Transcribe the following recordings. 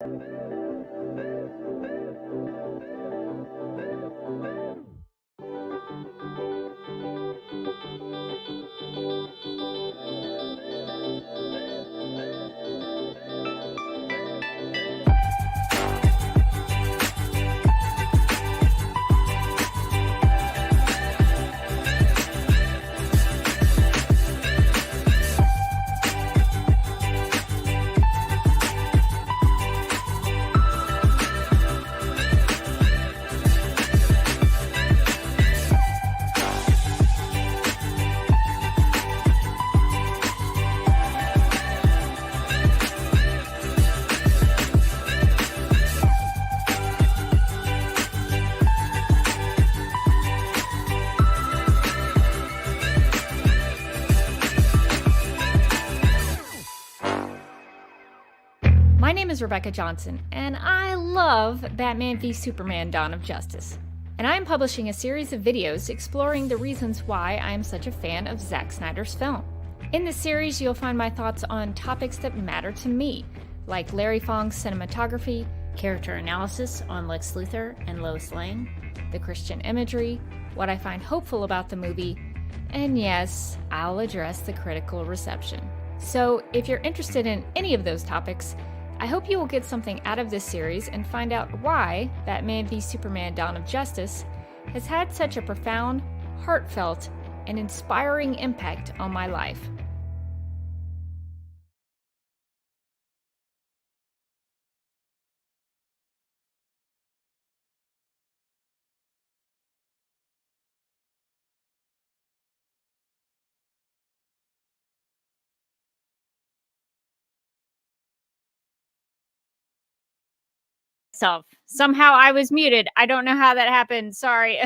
My name is Rebecca Johnson, and I love Batman v Superman: Dawn of Justice. And I am publishing a series of videos exploring the reasons why I am such a fan of Zack Snyder's film. In this series, you'll find my thoughts on topics that matter to me, like Larry Fong's cinematography, character analysis on Lex Luthor and Lois Lane, the Christian imagery, what I find hopeful about the movie, and yes, I'll address the critical reception. So if you're interested in any of those topics, I hope you will get something out of this series and find out why Batman v Superman: Dawn of Justice has had such a profound, heartfelt, and inspiring impact on my life. Somehow I was muted. I don't know how that happened. Sorry.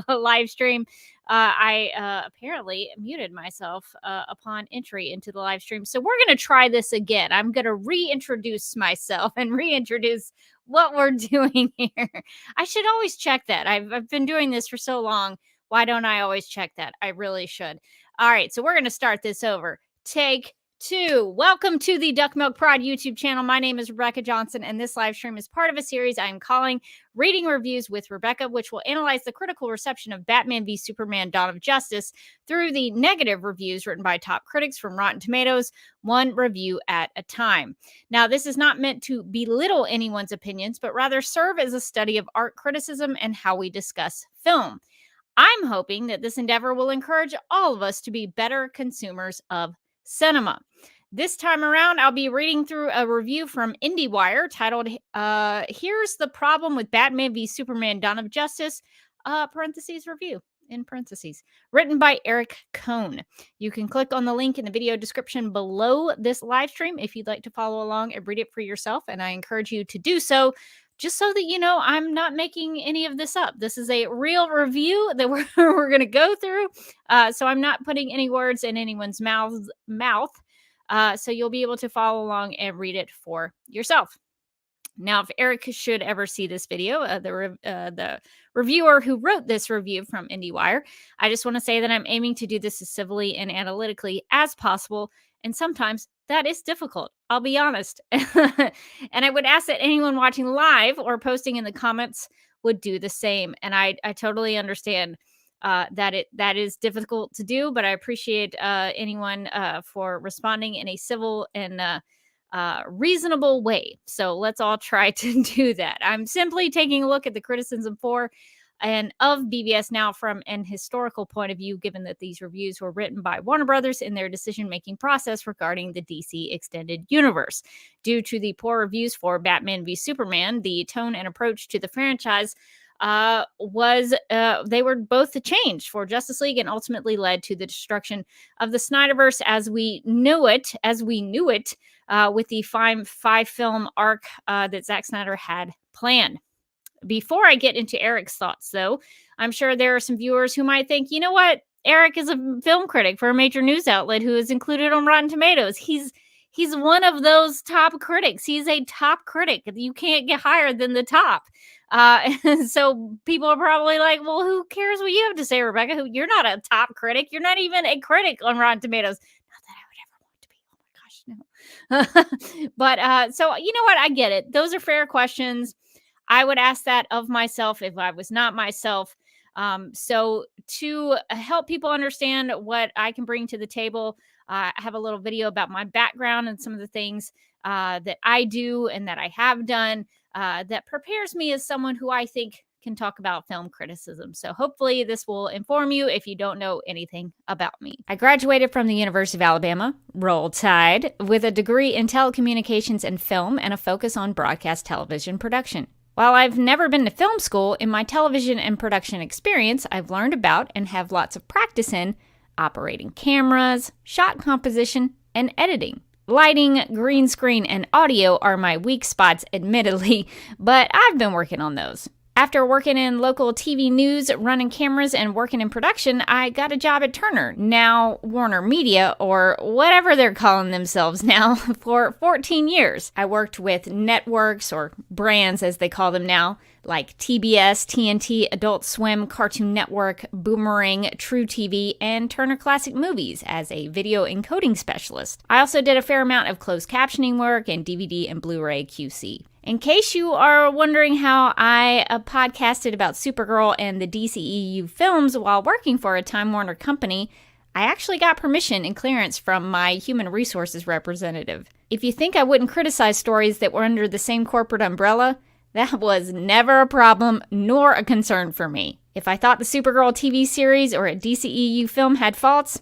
Live stream. I apparently muted myself upon entry into the live stream. So we're going to try this again. I'm going to reintroduce myself and reintroduce what we're doing here. I should always check that. I've been doing this for so long. Why don't I always check that? I really should. All right. So we're going to start this over. Take 2. Welcome to the Duck Milk Pride YouTube channel. My name is Rebecca Johnson, and this live stream is part of a series I'm calling Reading Reviews with Rebecca, which will analyze the critical reception of Batman v Superman: Dawn of Justice through the negative reviews written by top critics from Rotten Tomatoes, one review at a time. Now, this is not meant to belittle anyone's opinions, but rather serve as a study of art criticism and how we discuss film. I'm hoping that this endeavor will encourage all of us to be better consumers of cinema. This time around, I'll be reading through a review from IndieWire titled, Here's the Problem with Batman v Superman: Dawn of Justice, parentheses review, in parentheses, written by Eric Kohn. You can click on the link in the video description below this live stream if you'd like to follow along and read it for yourself, and I encourage you to do so, just so that you know I'm not making any of this up. This is a real review that we're going to go through, so I'm not putting any words in anyone's mouth. So you'll be able to follow along and read it for yourself. Now, if Eric should ever see this video, the reviewer who wrote this review from IndieWire, I just want to say that I'm aiming to do this as civilly and analytically as possible, and sometimes that is difficult. I'll be honest. And I would ask that anyone watching live or posting in the comments would do the same. And I totally understand that is difficult to do, but I appreciate anyone for responding in a civil and reasonable way. So let's all try to do that. I'm simply taking a look at the criticism for and of BVS now from an historical point of view, given that these reviews were written by Warner Brothers in their decision-making process regarding the DC Extended Universe. Due to the poor reviews for Batman v Superman, the tone and approach to the franchise they were both changed for Justice League and ultimately led to the destruction of the Snyderverse as we knew it, with the five film arc that Zack Snyder had planned. Before I get into Eric's thoughts, though, I'm sure there are some viewers who might think, you know what? Eric is a film critic for a major news outlet who is included on Rotten Tomatoes. He's one of those top critics. He's a top critic. You can't get higher than the top. And so people are probably like, well, who cares what you have to say, Rebecca? You're not a top critic. You're not even a critic on Rotten Tomatoes. Not that I would ever want to be. Oh my gosh. No. But so you know what? I get it. Those are fair questions. I would ask that of myself if I was not myself. So to help people understand what I can bring to the table, I have a little video about my background and some of the things that I do and that I have done that prepares me as someone who I think can talk about film criticism. So hopefully this will inform you if you don't know anything about me. I graduated from the University of Alabama, Roll Tide, with a degree in telecommunications and film and a focus on broadcast television production. While I've never been to film school, in my television and production experience, I've learned about and have lots of practice in operating cameras, shot composition, and editing. Lighting, green screen, and audio are my weak spots, admittedly, but I've been working on those. After working in local TV news, running cameras, and working in production, I got a job at Turner, now Warner Media, or whatever they're calling themselves now, for 14 years. I worked with networks, or brands as they call them now, like TBS, TNT, Adult Swim, Cartoon Network, Boomerang, True TV, and Turner Classic Movies as a video encoding specialist. I also did a fair amount of closed captioning work and DVD and Blu-ray QC. In case you are wondering how I podcasted about Supergirl and the DCEU films while working for a Time Warner company, I actually got permission and clearance from my human resources representative. If you think I wouldn't criticize stories that were under the same corporate umbrella, that was never a problem nor a concern for me. If I thought the Supergirl TV series or a DCEU film had faults,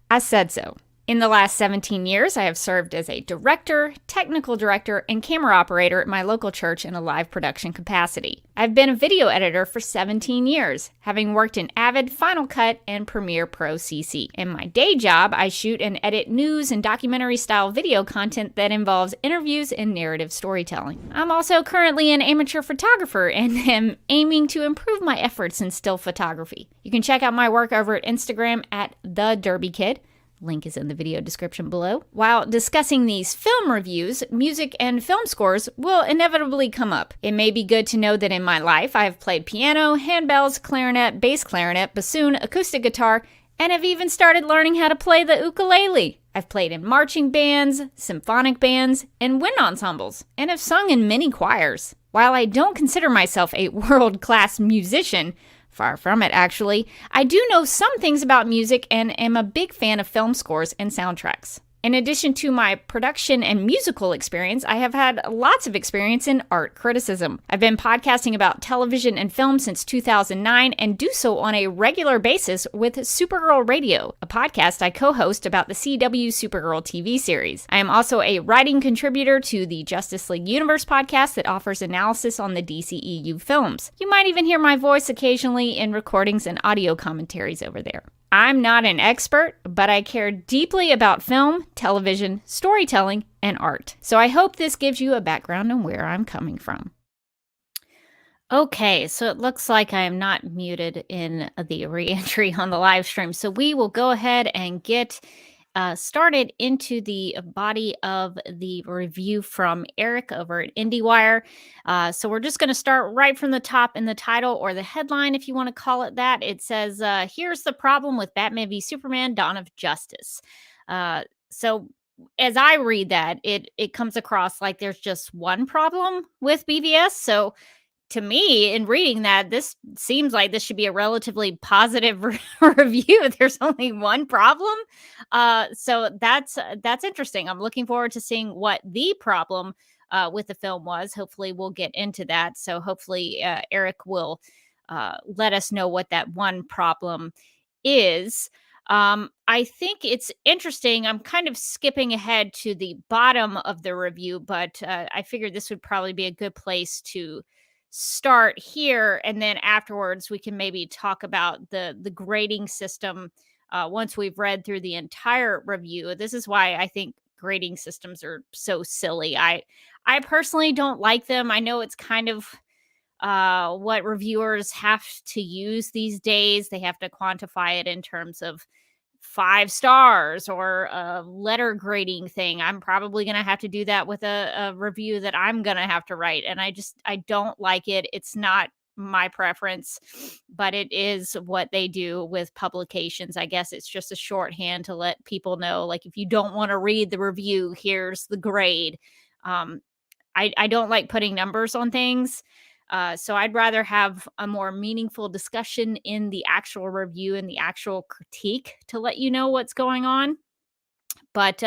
I said so. In the last 17 years, I have served as a director, technical director, and camera operator at my local church in a live production capacity. I've been a video editor for 17 years, having worked in Avid, Final Cut, and Premiere Pro CC. In my day job, I shoot and edit news and documentary-style video content that involves interviews and narrative storytelling. I'm also currently an amateur photographer and am aiming to improve my efforts in still photography. You can check out my work over at Instagram at @TheDerbyKid. Link is in the video description below. While discussing these film reviews, music and film scores will inevitably come up. It may be good to know that in my life I have played piano, handbells, clarinet, bass clarinet, bassoon, acoustic guitar, and have even started learning how to play the ukulele. I've played in marching bands, symphonic bands, and wind ensembles, and have sung in many choirs. While I don't consider myself a world-class musician, far from it, actually, I do know some things about music and am a big fan of film scores and soundtracks. In addition to my production and musical experience, I have had lots of experience in art criticism. I've been podcasting about television and film since 2009 and do so on a regular basis with Supergirl Radio, a podcast I co-host about the CW Supergirl TV series. I am also a writing contributor to the Justice League Universe podcast that offers analysis on the DCEU films. You might even hear my voice occasionally in recordings and audio commentaries over there. I'm not an expert, but I care deeply about film, television, storytelling, and art. So I hope this gives you a background on where I'm coming from. Okay, so it looks like I am not muted in the re-entry on the live stream. So we will go ahead and get started into the body of the review from Eric over at IndieWire. So we're just going to start right from the top in the title, or the headline, if you want to call it that. It says, here's the problem with Batman v Superman: Dawn of Justice. So as I read that, it comes across like there's just one problem with BVS. So to me, in reading that, this seems like this should be a relatively positive review. There's only one problem. So that's interesting. I'm looking forward to seeing what the problem with the film was. Hopefully we'll get into that. So hopefully Eric will let us know what that one problem is. I think it's interesting. I'm kind of skipping ahead to the bottom of the review, but I figured this would probably be a good place to start here, and then afterwards we can maybe talk about the grading system once we've read through the entire review. This is why I think grading systems are so silly. I personally don't like them. I know it's kind of what reviewers have to use these days. They have to quantify it in terms of 5 stars or a letter grading thing. I'm probably going to have to do that with a review that I'm going to have to write. And I don't like it. It's not my preference, but it is what they do with publications. I guess it's just a shorthand to let people know, like, if you don't want to read the review, here's the grade. Um, I don't like putting numbers on things. So I'd rather have a more meaningful discussion in the actual review and the actual critique to let you know what's going on. But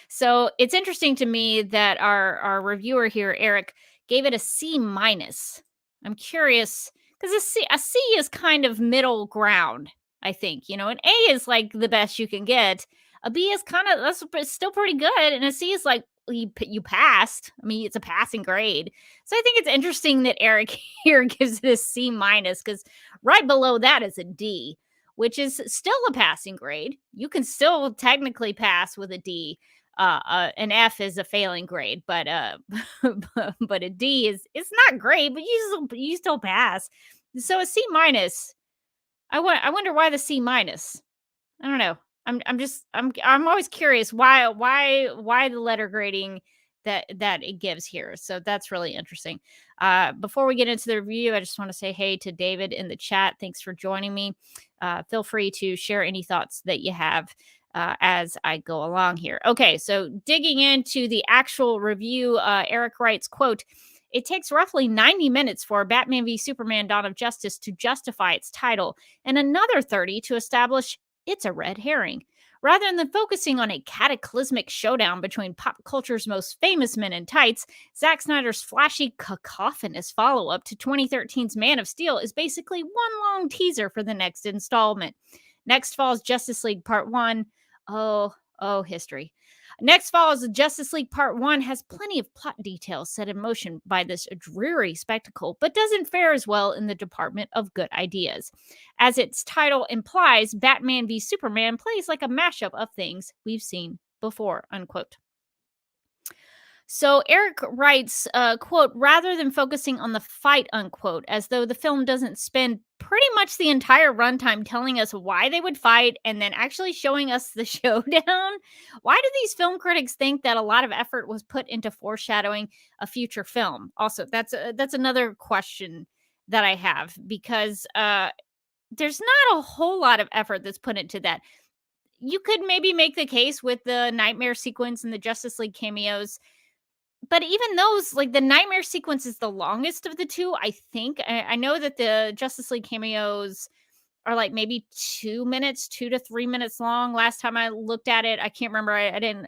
so it's interesting to me that our reviewer here, Eric, gave it a C minus. I'm curious because a C is kind of middle ground. I think, an A is like the best you can get. A B is kind of still pretty good, and a C is like you passed. I mean, it's a passing grade. So I think it's interesting that Eric here gives it a C minus because right below that is a D, which is still a passing grade. You can still technically pass with a D. An F is a failing grade, but but a D is it's not great, but you still pass. So a C minus. I wonder why the C minus. I don't know. I'm always curious why the letter grading that it gives here. So that's really interesting. Before we get into the review, I just want to say hey to David in the chat. Thanks for joining me. Feel free to share any thoughts that you have as I go along here. Okay, so digging into the actual review, Eric writes, quote, "It takes roughly 90 minutes for Batman v Superman: Dawn of Justice to justify its title, and another 30 to establish it's a red herring. Rather than focusing on a cataclysmic showdown between pop culture's most famous men in tights, Zack Snyder's flashy, cacophonous follow up to 2013's Man of Steel is basically one long teaser for the next installment. Next fall's Justice League Part 1. History. Next fall's Justice League Part 1 has plenty of plot details set in motion by this dreary spectacle, but doesn't fare as well in the department of good ideas. As its title implies, Batman v Superman plays like a mashup of things we've seen before," unquote. So Eric writes, quote, "Rather than focusing on the fight," unquote, as though the film doesn't spend pretty much the entire runtime telling us why they would fight and then actually showing us the showdown. Why do these film critics think that a lot of effort was put into foreshadowing a future film? Also, that's another question that I have because there's not a whole lot of effort that's put into that. You could maybe make the case with the nightmare sequence and the Justice League cameos, but even those, like, the nightmare sequence is the longest of the two, I think. I know that the Justice League cameos are like maybe 2 minutes, 2 to 3 minutes long. Last time I looked at it, I can't remember. I didn't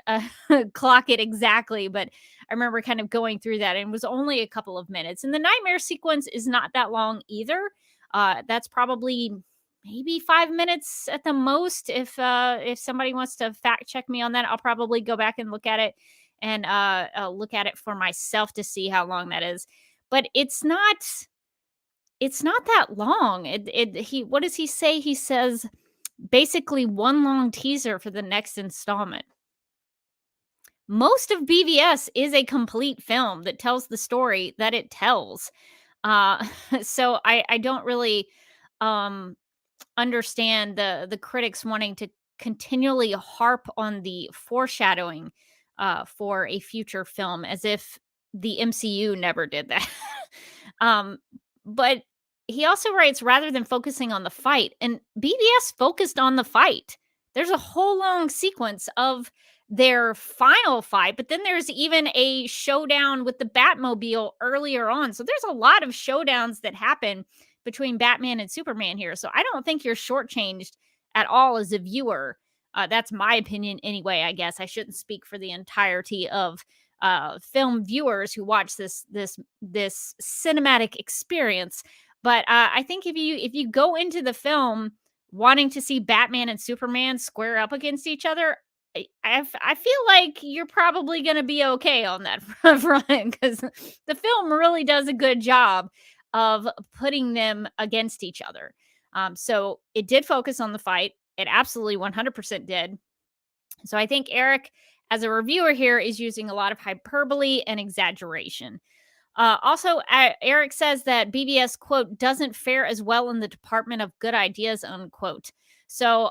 clock it exactly, but I remember kind of going through that, and it was only a couple of minutes. And the nightmare sequence is not that long either. That's probably maybe 5 minutes at the most. If somebody wants to fact check me on that, I'll probably go back and look at it and look at it for myself to see how long that is. But it's not that long. He what does he say? He says basically one long teaser for the next installment. Most of BVS is a complete film that tells the story that it tells. Uh, so I don't really um, understand the critics wanting to continually harp on the foreshadowing for a future film as if the MCU never did that. um, but he also writes, rather than focusing on the fight, and BBS focused on the fight. There's a whole long sequence of their final fight, but then there's even a showdown with the Batmobile earlier on. So there's a lot of showdowns that happen between Batman and Superman here. So I don't think you're shortchanged at all as a viewer. That's my opinion anyway. I guess I shouldn't speak for the entirety of film viewers who watch this cinematic experience. But I think if you go into the film wanting to see Batman and Superman square up against each other, I feel like you're probably going to be okay on that front because the film really does a good job of putting them against each other. So it did focus on the fight. It absolutely 100% did. So I think Eric, as a reviewer here, is using a lot of hyperbole and exaggeration. Also, Eric says that BBS, quote, doesn't fare as well in the department of good ideas, unquote. So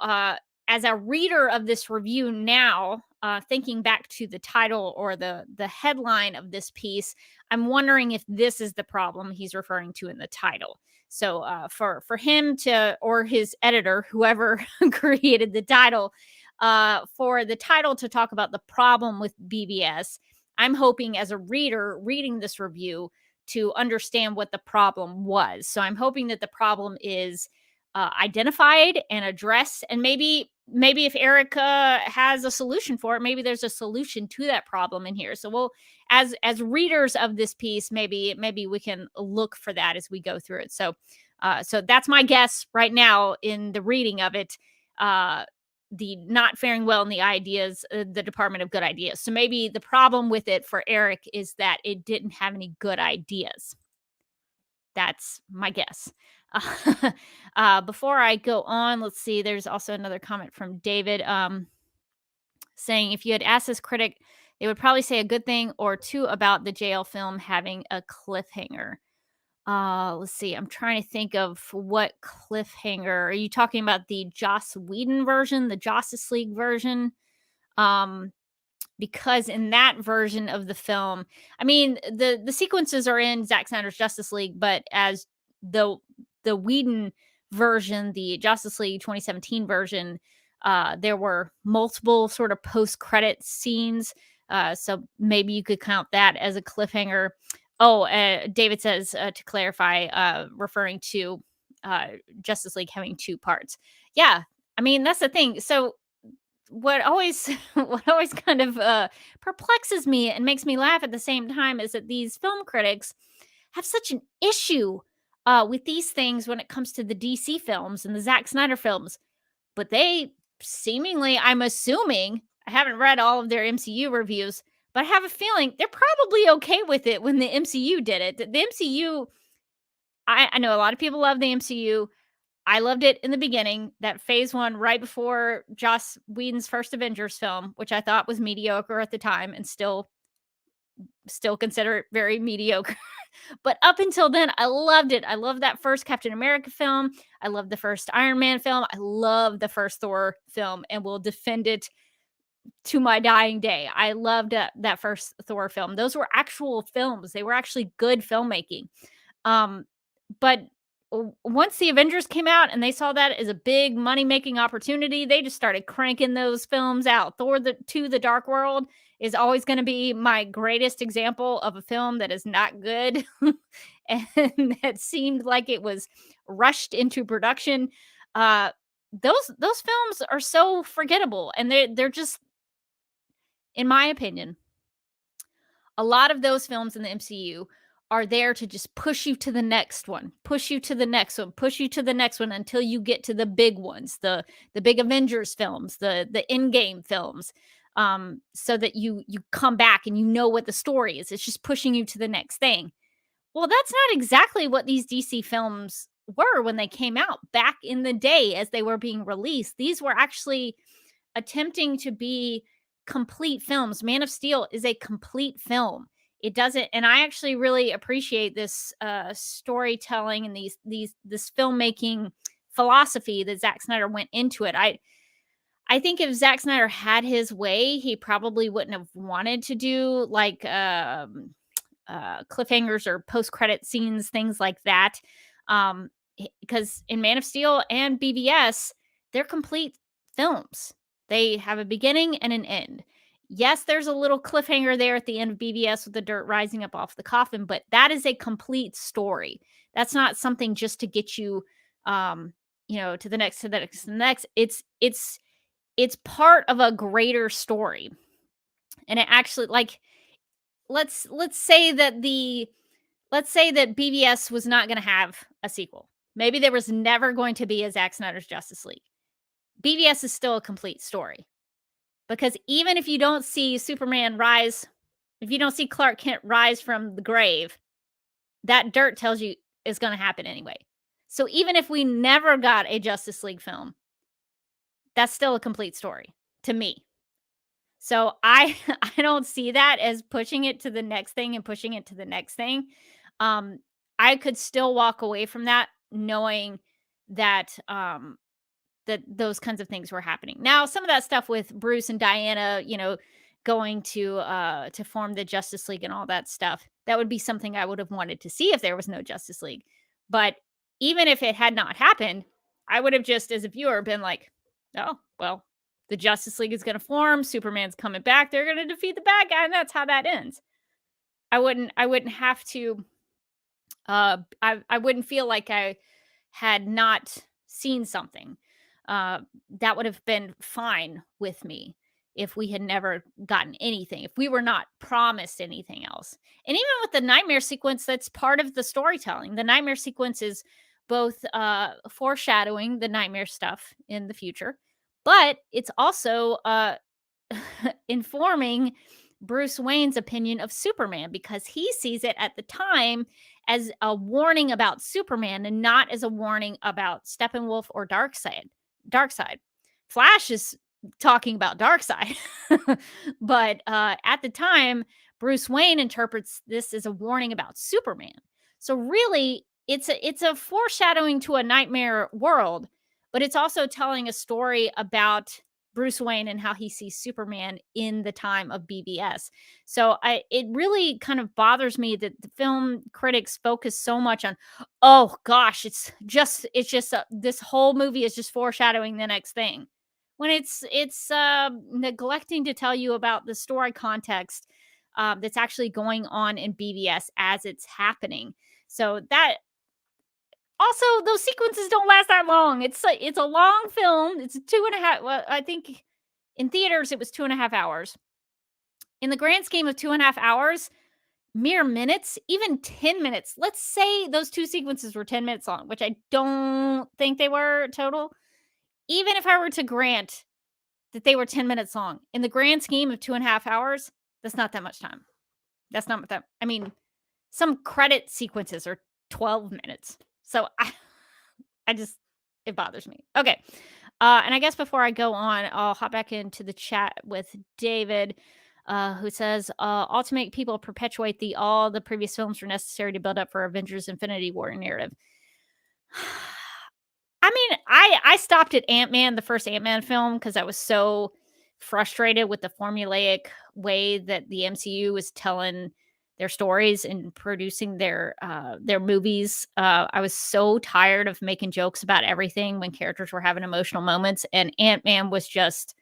as a reader of this review now, thinking back to the title or the headline of this piece, I'm wondering if this is the problem he's referring to in the title. So for him to, or his editor, whoever created the title, for the title to talk about the problem with BBS, I'm hoping as a reader reading this review to understand what the problem was. So I'm hoping that the problem is identified and addressed, and maybe if Erica has a solution for it, maybe there's a solution to that problem in here. So we'll, as readers of this piece, maybe we can look for that as we go through it. So so that's my guess right now in the reading of it. The not faring well in the ideas, the Department of Good Ideas. So maybe the problem with it for Eric is that it didn't have any good ideas. That's my guess. Before I go on, let's see. There's also another comment from David saying, if you had asked this critic, they would probably say a good thing or two about the jail film having a cliffhanger. Let's see. I'm trying to think of what cliffhanger. Are you talking about the Joss Whedon version, the Justice League version? Because in that version of the film, I mean, the sequences are in Zack Snyder's Justice League, but as the Whedon version, the Justice League 2017 version, there were multiple sort of post-credit scenes. So maybe you could count that as a cliffhanger. Oh, David says, to clarify, referring to Justice League having two parts. Yeah, I mean, that's the thing. So what always what always kind of perplexes me and makes me laugh at the same time is that these film critics have such an issue with these things when it comes to the DC films and the Zack Snyder films, but they seemingly, I'm assuming, I haven't read all of their MCU reviews, but I have a feeling they're probably okay with it when the MCU did it. The MCU, I know a lot of people love the MCU. I loved it in the beginning, that phase one, right before Joss Whedon's first Avengers film, which I thought was mediocre at the time and still consider it very mediocre. But up until then, I loved it. I loved that first Captain America film. I loved the first Iron Man film. I love the first Thor film and will defend it to my dying day. I loved that first Thor film. Those were actual films. They were actually good filmmaking. Um, but once the Avengers came out and they saw that as a big money-making opportunity, they just started cranking those films out. Thor the Dark World is always going to be my greatest example of a film that is not good and that seemed like it was rushed into production. Those films are so forgettable, and they're just, in my opinion, a lot of those films in the MCU are there to just push you to the next one, push you to the next one, push you to the next one until you get to the big ones, the big Avengers films, the Endgame films, so that you come back and you know what the story is. It's just pushing you to the next thing. Well, that's not exactly what these DC films were when they came out back in the day as they were being released. These were actually attempting to be complete films. Man of Steel is a complete film. It doesn't, and I actually really appreciate this storytelling and this filmmaking philosophy that Zack Snyder went into it. I think if Zack Snyder had his way, he probably wouldn't have wanted to do like cliffhangers or post-credit scenes, things like that. Because in Man of Steel and BVS, they're complete films. They have a beginning and an end. Yes, there's a little cliffhanger there at the end of BVS with the dirt rising up off the coffin, but that is a complete story. That's not something just to get you, to the next, to the next, to the next. It's part of a greater story, and it actually, like, let's say that BVS was not going to have a sequel. Maybe there was never going to be a Zack Snyder's Justice League. BVS is still a complete story. Because even if you don't see Superman rise, if you don't see Clark Kent rise from the grave, that dirt tells you it's going to happen anyway. So even if we never got a Justice League film, that's still a complete story to me. So I I don't see that as pushing it to the next thing and pushing it to the next thing. I could still walk away from that knowing that that those kinds of things were happening. Now, some of that stuff with Bruce and Diana, going to form the Justice League and all that stuff, that would be something I would have wanted to see if there was no Justice League. But even if it had not happened, I would have just, as a viewer, been like, oh, well, the Justice League is going to form, Superman's coming back, they're going to defeat the bad guy, and that's how that ends. I wouldn't have to I wouldn't feel like I had not seen something. That would have been fine with me if we had never gotten anything, if we were not promised anything else. And even with the nightmare sequence, that's part of the storytelling. The nightmare sequence is both foreshadowing the nightmare stuff in the future, but it's also informing Bruce Wayne's opinion of Superman, because he sees it at the time as a warning about Superman and not as a warning about Steppenwolf or Darkseid. Darkseid. Flash is talking about Darkseid, but at the time, Bruce Wayne interprets this as a warning about Superman. So really, it's a foreshadowing to a nightmare world, but it's also telling a story about Bruce Wayne and how he sees Superman in the time of BVS. So it really kind of bothers me that the film critics focus so much on, oh gosh, it's just this whole movie is just foreshadowing the next thing, when it's neglecting to tell you about the story context that's actually going on in BVS as it's happening. So that also, those sequences don't last that long. It's a long film. It's 2.5. Well, I think in theaters it was 2.5 hours. In the grand scheme of 2.5 hours, mere minutes, even 10 minutes. Let's say those two sequences were 10 minutes long, which I don't think they were total. Even if I were to grant that they were 10 minutes long, in the grand scheme of 2.5 hours, that's not that much time. That's not that. I mean, some credit sequences are 12 minutes. So it bothers me. Okay. And I guess before I go on, I'll hop back into the chat with David, who says, all to make people perpetuate all the previous films were necessary to build up for Avengers Infinity War narrative. I mean, I stopped at Ant-Man, the first Ant-Man film, because I was so frustrated with the formulaic way that the MCU was telling their stories and producing their movies. I was so tired of making jokes about everything when characters were having emotional moments, and Ant-Man was just,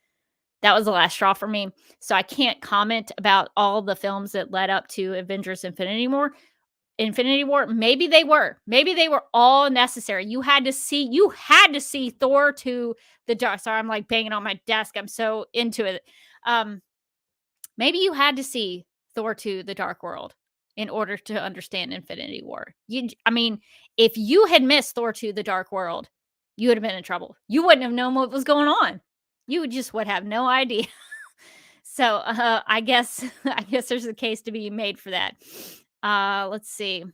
that was the last straw for me. So I can't comment about all the films that led up to Avengers Infinity War. Maybe they were all necessary. You had to see Thor to the Dark. Sorry, I'm like banging on my desk. I'm so into it. Maybe you had to see Thor to the Dark World in order to understand Infinity War. I mean, if you had missed Thor to the Dark World, you would have been in trouble. You wouldn't have known what was going on. You just would have no idea. So I guess there's a case to be made for that. Let's see.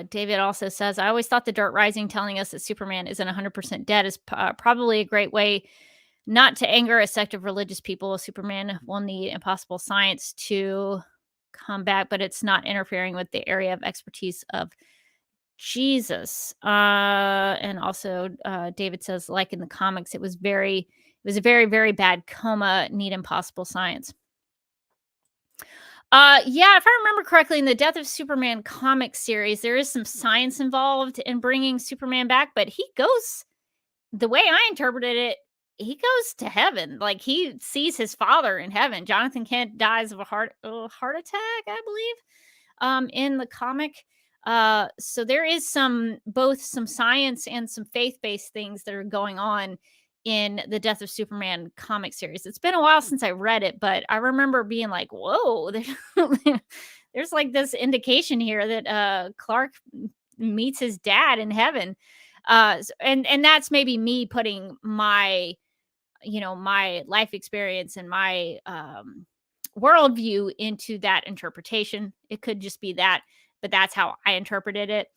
David also says, I always thought the Dirt Rising telling us that Superman isn't 100% dead is probably a great way not to anger a sect of religious people. Superman will need impossible science to come back, but it's not interfering with the area of expertise of Jesus. And also, David says, like in the comics, it was a very, very bad coma, need impossible science. Yeah, if I remember correctly, in the Death of Superman comic series, there is some science involved in bringing Superman back, but he goes, the way I interpreted it, he goes to heaven. Like, he sees his father in heaven. Jonathan Kent dies of a heart attack, I believe, in the comic. So there is both some science and some faith-based things that are going on in the Death of Superman comic series. It's been a while since I read it, but I remember being like, whoa, there's like this indication here that Clark meets his dad in heaven. And that's maybe me putting my life experience and my worldview into that interpretation. It could just be that, but that's how I interpreted it.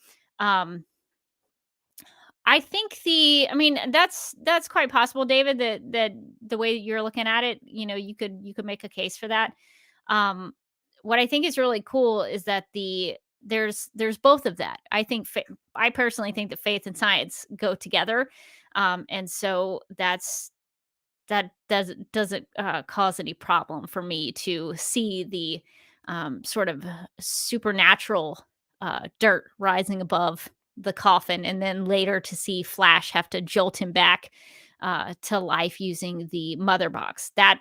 I think that's quite possible, David, that the way you're looking at it, you could make a case for that. What I think is really cool is that there's both of that. I think I personally think that faith and science go together. And so that doesn't cause any problem for me to see the sort of supernatural dirt rising above the coffin, and then later to see Flash have to jolt him back to life using the mother box. That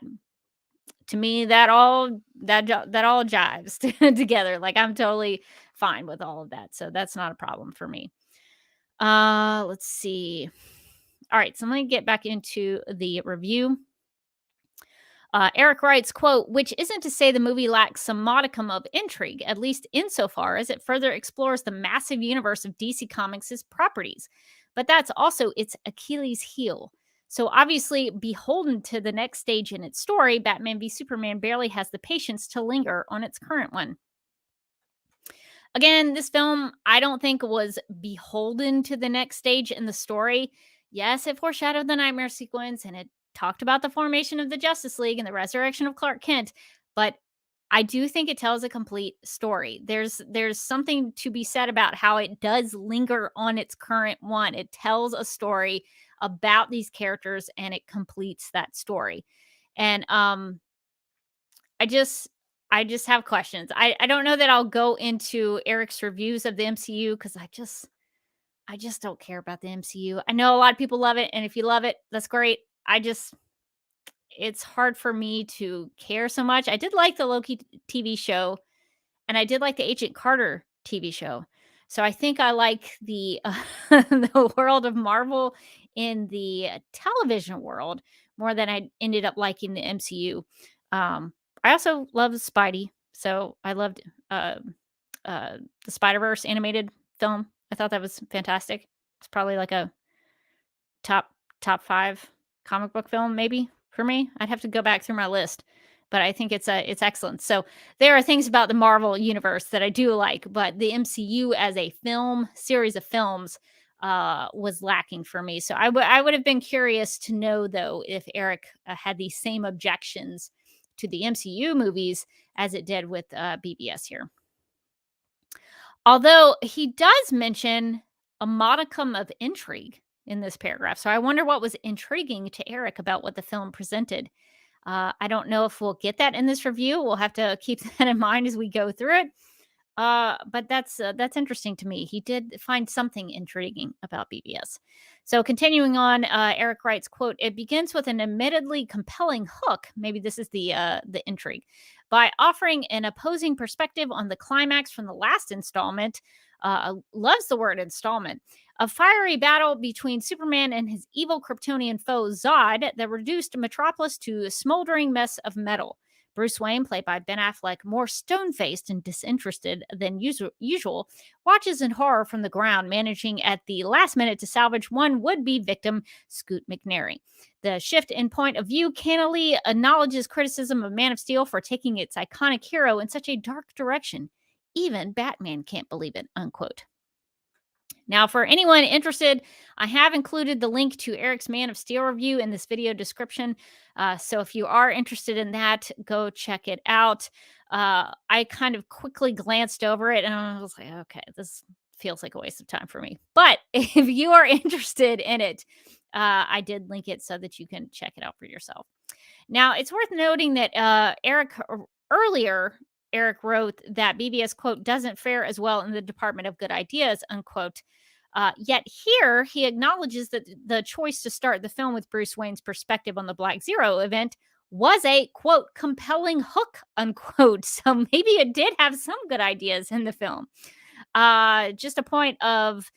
to me, that all jives together. Like, I'm totally fine with all of that, so that's not a problem for me. Let's see. All right, so let me get back into the review. Eric writes, quote, which isn't to say the movie lacks some modicum of intrigue, at least insofar as it further explores the massive universe of DC Comics' properties. But that's also its Achilles heel. So obviously, beholden to the next stage in its story, Batman v Superman barely has the patience to linger on its current one. Again, this film, I don't think was beholden to the next stage in the story. Yes, it foreshadowed the nightmare sequence and it talked about the formation of the Justice League and the resurrection of Clark Kent, but I do think it tells a complete story. There's something to be said about how it does linger on its current one. It tells a story about these characters and it completes that story. And I just have questions. I don't know that I'll go into Eric's reviews of the MCU because I just don't care about the MCU. I know a lot of people love it, and if you love it, that's great. It's hard for me to care so much. I did like the Loki TV show, and I did like the Agent Carter TV show. So I think I like the the world of Marvel in the television world more than I ended up liking the MCU. I also love Spidey, so I loved the Spider-Verse animated film. I thought that was fantastic. It's probably like a top 5 comic book film maybe for me. I'd have to go back through my list, but I think it's excellent. So there are things about the Marvel universe that I do like, but the MCU as a series of films was lacking for me. So I would have been curious to know though if Eric had these same objections to the MCU movies as it did with BBS here. Although he does mention a modicum of intrigue in this paragraph. So I wonder what was intriguing to Eric about what the film presented. I don't know if we'll get that in this review. We'll have to keep that in mind as we go through it. But that's interesting to me. He did find something intriguing about BBS. So continuing on, Eric writes, quote, it begins with an admittedly compelling hook. Maybe this is the intrigue. By offering an opposing perspective on the climax from the last installment, loves the word installment, a fiery battle between Superman and his evil Kryptonian foe Zod that reduced Metropolis to a smoldering mess of metal. Bruce Wayne, played by Ben Affleck, more stone-faced and disinterested than usual, watches in horror from the ground, managing at the last minute to salvage one would-be victim, Scoot McNairy. The shift in point of view cannily acknowledges criticism of Man of Steel for taking its iconic hero in such a dark direction. Even Batman can't believe it, unquote. Now, for anyone interested, I have included the link to Eric's Man of Steel review in this video description. So if you are interested in that, go check it out. I kind of quickly glanced over it and I was like, okay, this feels like a waste of time for me. But if you are interested in it, I did link it so that you can check it out for yourself. Now, it's worth noting that Eric wrote that BBS, quote, doesn't fare as well in the Department of Good Ideas, unquote. Yet here, he acknowledges that the choice to start the film with Bruce Wayne's perspective on the Black Zero event was a, quote, compelling hook, unquote. So maybe it did have some good ideas in the film. Just a point of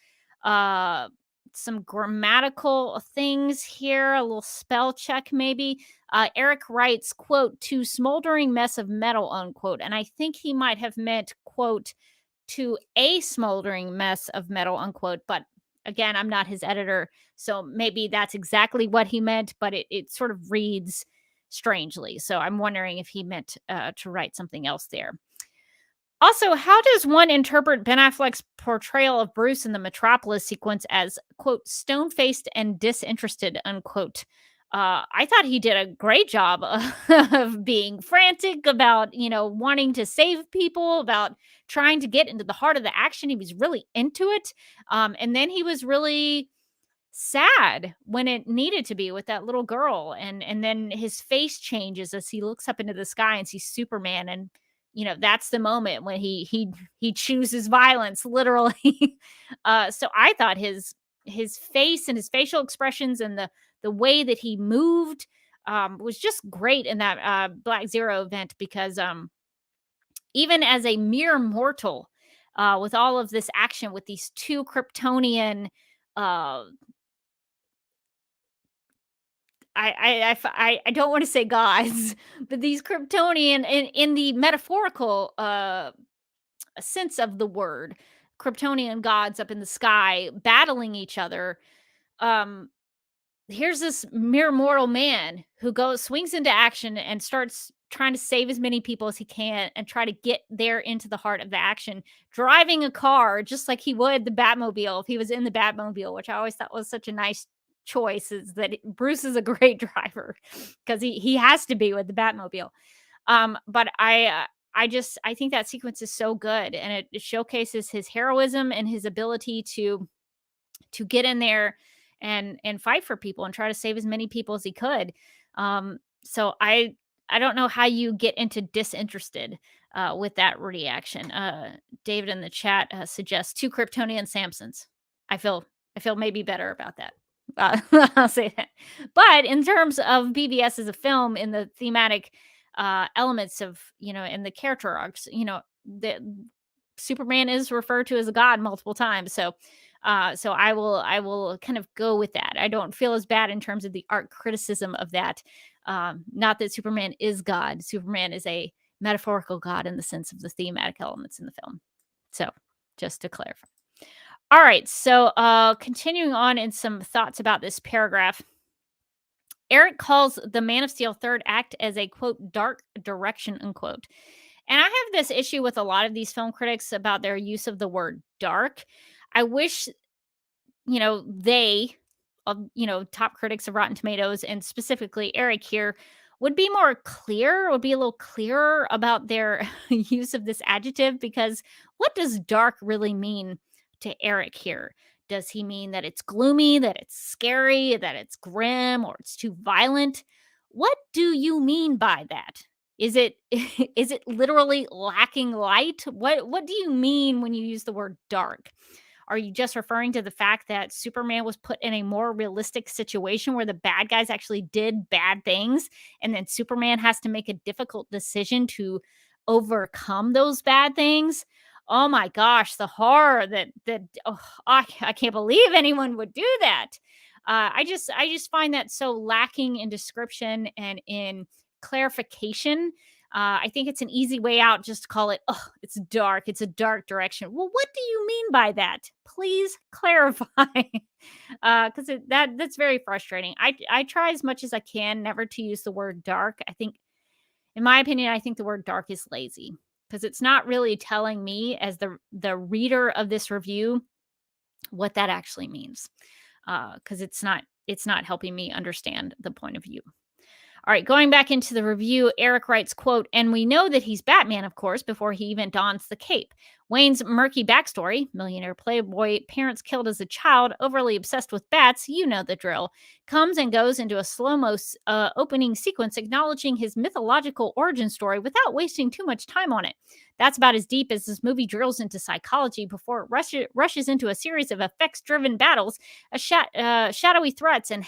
some grammatical things here, a little spell check maybe. Eric writes, quote, to smoldering mess of metal, unquote. And I think he might have meant, quote, to a smoldering mess of metal, unquote. But again, I'm not his editor, so maybe that's exactly what he meant, but it sort of reads strangely. So I'm wondering if he meant to write something else there. Also, how does one interpret Ben Affleck's portrayal of Bruce in the Metropolis sequence as, quote, stone-faced and disinterested, unquote? I thought he did a great job of being frantic about, wanting to save people, about trying to get into the heart of the action. He was really into it. And then he was really sad when it needed to be with that little girl. And then his face changes as he looks up into the sky and sees Superman. And, that's the moment when he chooses violence, literally. So I thought his face and his facial expressions and the way that he moved was just great in that Black Zero event, because even as a mere mortal, with all of this action with these two Kryptonian, uh, I don't want to say gods, but these Kryptonian, in the metaphorical sense of the word, Kryptonian gods up in the sky battling each other. Um, Here's this mere mortal man who swings into action and starts trying to save as many people as he can and try to get there into the heart of the action, driving a car just like he would the Batmobile if he was in the Batmobile, which I always thought was such a nice choice. Is that Bruce is a great driver because he has to be with the Batmobile. But I think that sequence is so good, and it showcases his heroism and his ability to get in there and fight for people and try to save as many people as he could. So I don't know how you get into disinterested with that reaction. David in the chat suggests two Kryptonian Samsons. I feel maybe better about that. I'll say that. But in terms of BVS as a film, in the thematic elements of, in the character arcs, the Superman is referred to as a god multiple times. So I will kind of go with that. I don't feel as bad in terms of the art criticism of that. Not that Superman is God. Superman is a metaphorical god in the sense of the thematic elements in the film. So just to clarify. All right. So continuing on in some thoughts about this paragraph. Eric calls the Man of Steel third act as a, quote, dark direction, unquote. And I have this issue with a lot of these film critics about their use of the word dark. I wish, they, top critics of Rotten Tomatoes, and specifically Eric here, would be more clear, would be a little clearer about their use of this adjective, because what does dark really mean to Eric here? Does he mean that it's gloomy, that it's scary, that it's grim, or it's too violent? What do you mean by that? Is it is it literally lacking light? What do you mean when you use the word dark? Are you just referring to the fact that Superman was put in a more realistic situation where the bad guys actually did bad things, and then Superman has to make a difficult decision to overcome those bad things? Oh my gosh, the horror I can't believe anyone would do that. I just find that so lacking in description and in clarification. I think it's an easy way out just to call it, oh, it's dark. It's a dark direction. Well, what do you mean by that? Please clarify. Because that's very frustrating. I try as much as I can never to use the word dark. I think, in my opinion, I think the word dark is lazy, because it's not really telling me as the reader of this review what that actually means. Because it's not helping me understand the point of view. All right, going back into the review, Eric writes, quote, and we know that he's Batman, of course, before he even dons the cape. Wayne's murky backstory, millionaire playboy, parents killed as a child, overly obsessed with bats, you know the drill, comes and goes into a slow-mo opening sequence acknowledging his mythological origin story without wasting too much time on it. That's about as deep as this movie drills into psychology before it rushes into a series of effects-driven battles, shadowy threats, and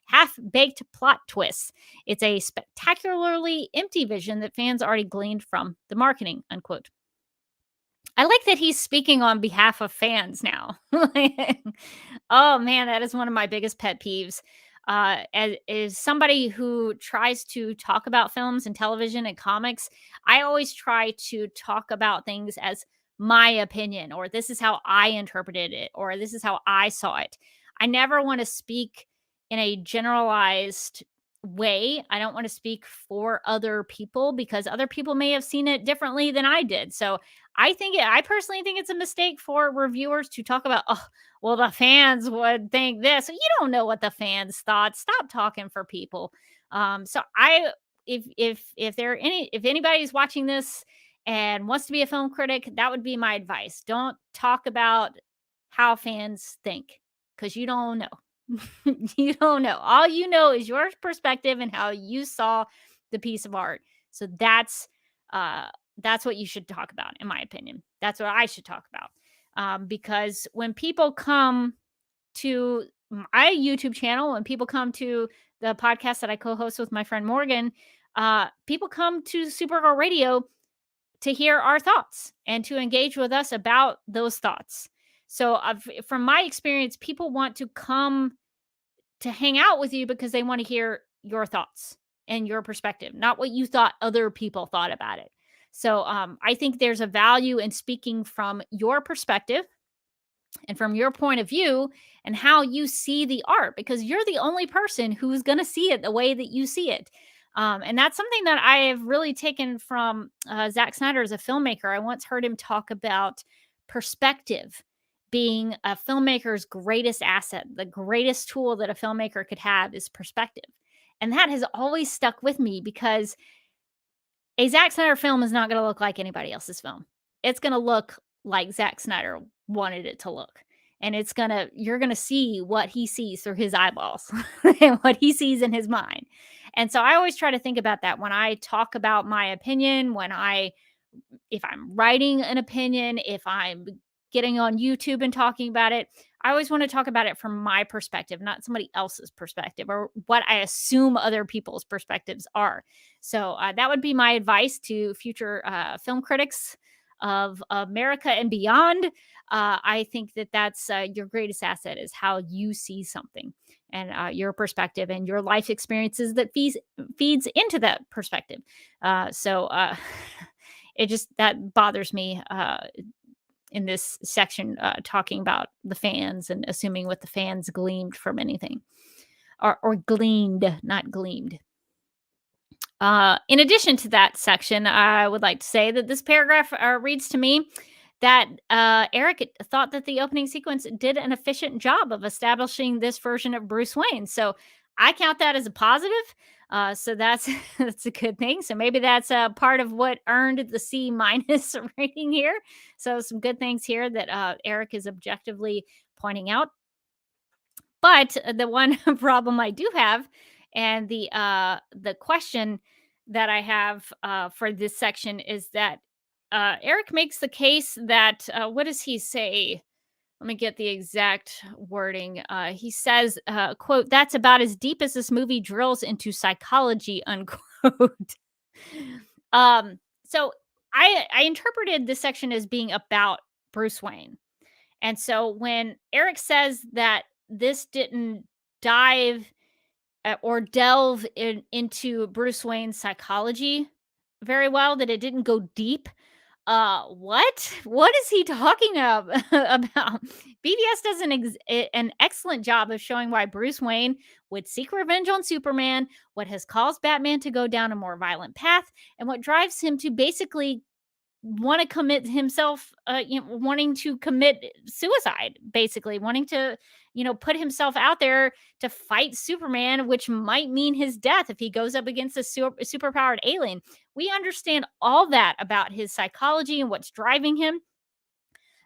half-baked plot twists. It's a spectacularly empty vision that fans already gleaned from the marketing, unquote. I like that he's speaking on behalf of fans now. Oh man, that is one of my biggest pet peeves. As somebody who tries to talk about films and television and comics, I always try to talk about things as my opinion, or this is how I interpreted it, or this is how I saw it. I never want to speak in a generalized way. I don't want to speak for other people because other people may have seen it differently than I did. So I personally think it's a mistake for reviewers to talk about, oh, well, the fans would think this. You don't know what the fans thought. Stop talking for people. So I, if there are any, if anybody's watching this and wants to be a film critic, that would be my advice. Don't talk about how fans think because you don't know. You don't know. All you know is your perspective and how you saw the piece of art. So uh that's what you should talk about, in my opinion. That's what I should talk about. Because when people come to my YouTube channel, when people come to the podcast that I co-host with my friend Morgan, people come to Supergirl Radio to hear our thoughts and to engage with us about those thoughts. So, from my experience, people want to come to hang out with you because they want to hear your thoughts and your perspective, not what you thought other people thought about it. So, I think there's a value in speaking from your perspective and from your point of view and how you see the art, because you're the only person who's going to see it the way that you see it. And that's something that I have really taken from Zack Snyder as a filmmaker. I once heard him talk about perspective being a filmmaker's greatest asset. The greatest tool that a filmmaker could have is perspective. And that has always stuck with me because a Zack Snyder film is not going to look like anybody else's film. It's going to look like Zack Snyder wanted it to look. And you're going to see what he sees through his eyeballs and what he sees in his mind. And so I always try to think about that when I talk about my opinion, if I'm writing an opinion, if I'm getting on YouTube and talking about it, I always want to talk about it from my perspective, not somebody else's perspective or what I assume other people's perspectives are. So that would be my advice to future film critics of America and beyond. I think that that's your greatest asset is how you see something and your perspective and your life experiences that feeds into that perspective. So it just that bothers me in this section talking about the fans and assuming what the fans gleamed from anything or gleaned, not gleamed. In addition to that section, I would like to say that this paragraph reads to me that Eric thought that the opening sequence did an efficient job of establishing this version of Bruce Wayne. So I count that as a positive. So that's that's a good thing. So maybe that's part of what earned the C minus rating here. So some good things here that Eric is objectively pointing out. But the one problem I do have, and the question that I have for this section is that Eric makes the case that what does he say? Let me get the exact wording. He says, "quote That's about as deep as this movie drills into psychology." Unquote. So I interpreted this section as being about Bruce Wayne. And so when Eric says that this didn't dive or delve into Bruce Wayne's psychology very well, that it didn't go deep, what is he talking about? BVS does an excellent job of showing why Bruce Wayne would seek revenge on Superman, what has caused Batman to go down a more violent path, and what drives him to basically want to commit himself, wanting to commit suicide, basically wanting to, put himself out there to fight Superman, which might mean his death if he goes up against a superpowered alien. We understand all that about his psychology and what's driving him.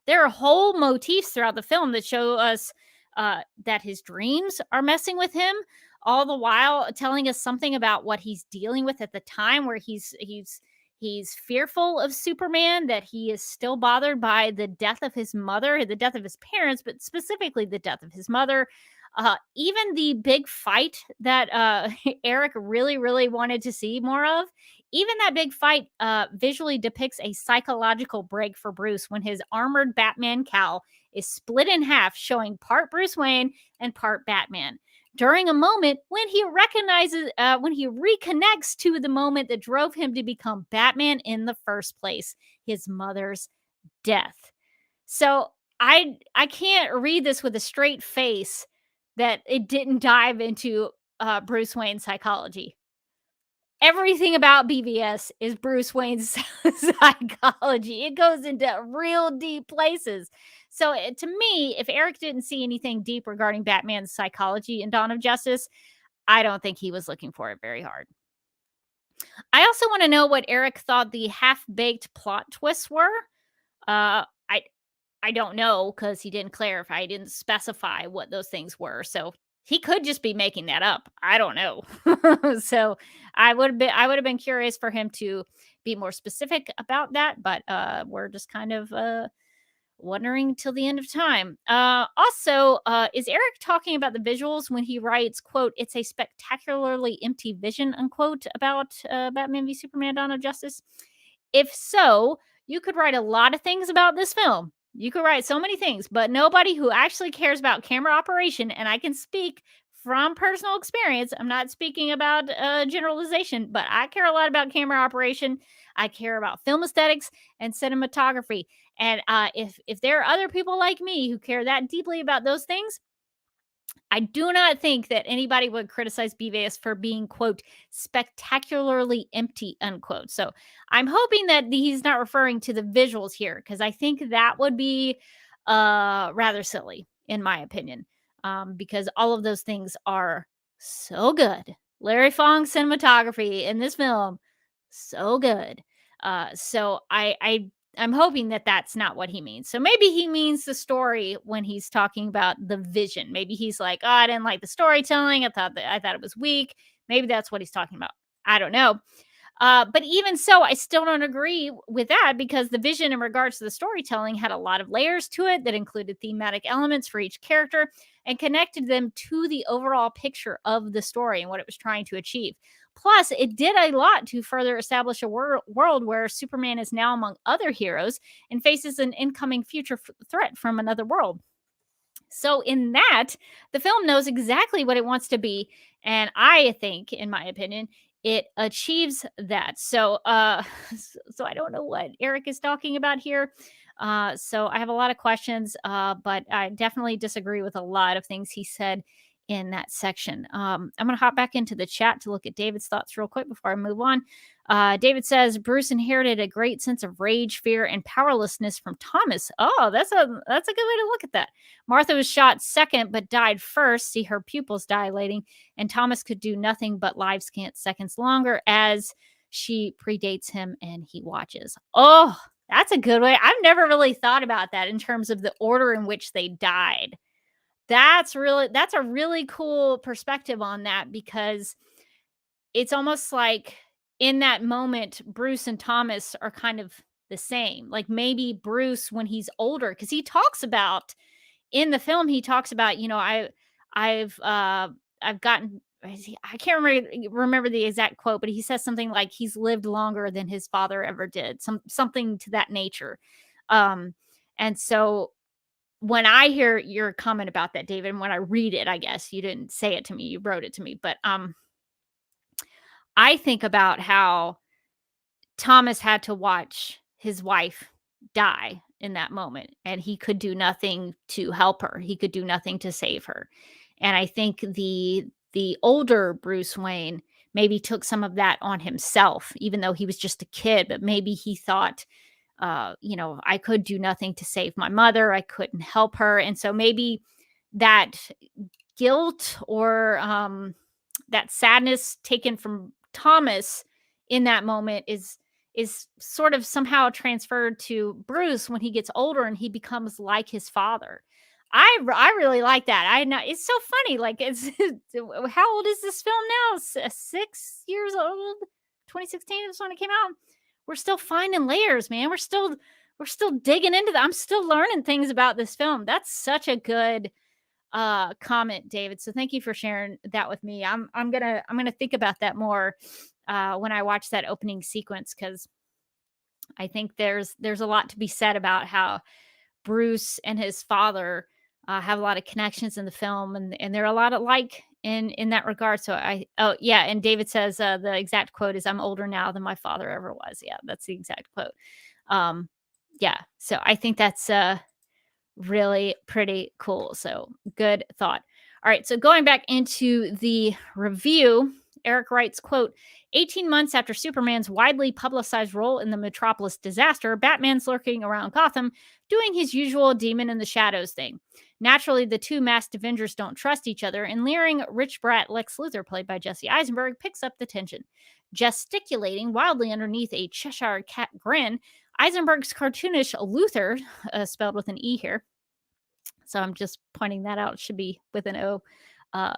There are whole motifs throughout the film that show us that his dreams are messing with him, all the while telling us something about what he's dealing with at the time, where he's fearful of Superman, that he is still bothered by the death of his mother, the death of his parents, but specifically the death of his mother. Even the big fight that Eric really, really wanted to see more of, even that big fight visually depicts a psychological break for Bruce when his armored Batman cowl is split in half, showing part Bruce Wayne and part Batman. During a moment when he reconnects to the moment that drove him to become Batman in the first place, his mother's death. So I can't read this with a straight face that it didn't dive into Bruce Wayne's psychology. Everything about BVS is Bruce Wayne's psychology. It goes into real deep places. So, to me, if Eric didn't see anything deep regarding Batman's psychology in Dawn of Justice, I don't think he was looking for it very hard. I also want to know what Eric thought the half-baked plot twists were. I don't know because he didn't clarify, he didn't specify what those things were. So he could just be making that up. I don't know. So I would have been curious for him to be more specific about that, but we're just kind of wondering till the end of time. Also, is Eric talking about the visuals when he writes, quote, "It's a spectacularly empty vision," unquote, about Batman v Superman: Dawn of Justice? If so, you could write a lot of things about this film. You could write so many things, but nobody who actually cares about camera operation, and I can speak from personal experience. I'm not speaking about generalization, but I care a lot about camera operation. I care about film aesthetics and cinematography. And if there are other people like me who care that deeply about those things, I do not think that anybody would criticize BVS for being, quote, spectacularly empty, unquote. So I'm hoping that he's not referring to the visuals here, because I think that would be rather silly, in my opinion, because all of those things are so good. Larry Fong's cinematography in this film, so good. So I'm hoping that that's not what he means. So maybe he means the story when he's talking about the vision. Maybe he's like, "Oh, I didn't like the storytelling. I thought it was weak." Maybe that's what he's talking about. I don't know. But even so, I still don't agree with that, because the vision in regards to the storytelling had a lot of layers to it that included thematic elements for each character and connected them to the overall picture of the story and what it was trying to achieve. Plus, it did a lot to further establish a world where Superman is now among other heroes and faces an incoming future threat from another world. So, in that, the film knows exactly what it wants to be. And I think, in my opinion, it achieves that. So, so I don't know what Eric is talking about here. So I have a lot of questions, but I definitely disagree with a lot of things he said in that section. I'm going to hop back into the chat to look at David's thoughts real quick before I move on. David says Bruce inherited a great sense of rage, fear, and powerlessness from Thomas. Oh, that's a good way to look at that. Martha was shot second, but died first. See her pupils dilating, and Thomas could do nothing but live scant seconds longer as she predates him and he watches. Oh, that's a good way. I've never really thought about that in terms of the order in which they died. That's a really cool perspective on that, because it's almost like in that moment, Bruce and Thomas are kind of the same. Like maybe Bruce, when he's older, because he talks about in the film, he talks about, I've I've gotten I can't remember the exact quote, but he says something like he's lived longer than his father ever did. Something to that nature. Um, and so when I hear your comment about that, David, and when I read it, I guess you didn't say it to me, you wrote it to me, but I think about how Thomas had to watch his wife die in that moment, and he could do nothing to help her. He could do nothing to save her. And I think the older Bruce Wayne maybe took some of that on himself, even though he was just a kid, but maybe he thought, I could do nothing to save my mother. I couldn't help her. And so maybe that guilt or that sadness taken from Thomas in that moment is sort of somehow transferred to Bruce when he gets older and he becomes like his father. I really like that. I know it's so funny. Like it's how old is this film now? 6 years old. 2016 is when it came out. We're still finding layers, man. We're still digging into that. I'm still learning things about this film. That's such a good comment, David. So thank you for sharing that with me. I'm gonna think about that more when I watch that opening sequence, because I think there's a lot to be said about how Bruce and his father have a lot of connections in the film, and they're a lot alike in that regard. So oh yeah, and David says the exact quote is, "I'm older now than my father ever was." Yeah, that's the exact quote. Um, yeah, so I think that's really pretty cool. So good thought. All right, so going back into the review, Eric writes, quote, 18 months after Superman's widely publicized role in the Metropolis disaster, Batman's lurking around Gotham, doing his usual demon in the shadows thing. Naturally, the two masked Avengers don't trust each other, and leering rich brat Lex Luthor, played by Jesse Eisenberg, picks up the tension. Gesticulating wildly underneath a Cheshire cat grin, Eisenberg's cartoonish Luthor, spelled with an E here, so I'm just pointing that out. It should be with an O.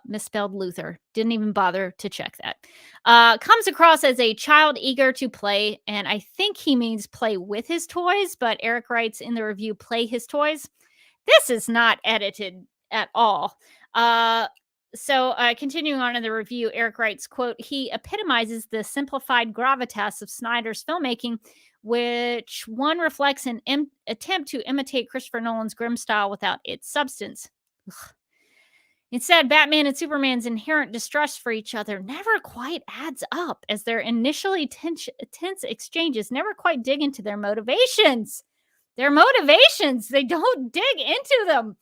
Misspelled Luther. Didn't even bother to check that. Comes across as a child eager to play, and I think he means play with his toys, but Eric writes in the review, play his toys. This is not edited at all. So continuing on in the review, Eric writes, quote, he epitomizes the simplified gravitas of Snyder's filmmaking, which one reflects an attempt to imitate Christopher Nolan's grim style without its substance. Ugh. Instead, Batman and Superman's inherent distrust for each other never quite adds up, as their initially tense exchanges never quite dig into their motivations. Their motivations, they don't dig into them.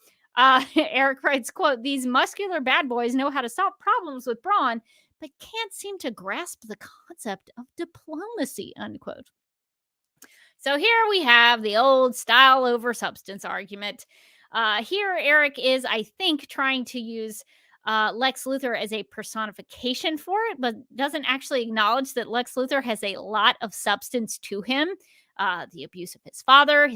Eric writes, quote, these muscular bad boys know how to solve problems with brawn, but can't seem to grasp the concept of diplomacy, unquote. So here we have the old style over substance argument. Here, Eric is, I think, trying to use Lex Luthor as a personification for it, but doesn't actually acknowledge that Lex Luthor has a lot of substance to him. The abuse of his father,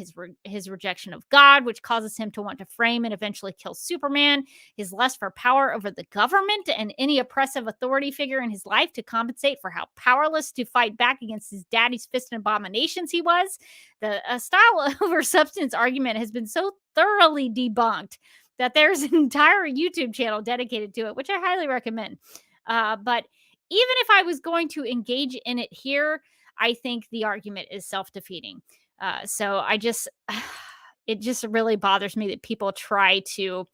his rejection of God, which causes him to want to frame and eventually kill Superman, his lust for power over the government and any oppressive authority figure in his life to compensate for how powerless to fight back against his daddy's fist and abominations he was. The style over substance argument has been so thoroughly debunked that there's an entire YouTube channel dedicated to it, which I highly recommend. But even if I was going to engage in it here, I think the argument is self-defeating. So I just, it just really bothers me that people try to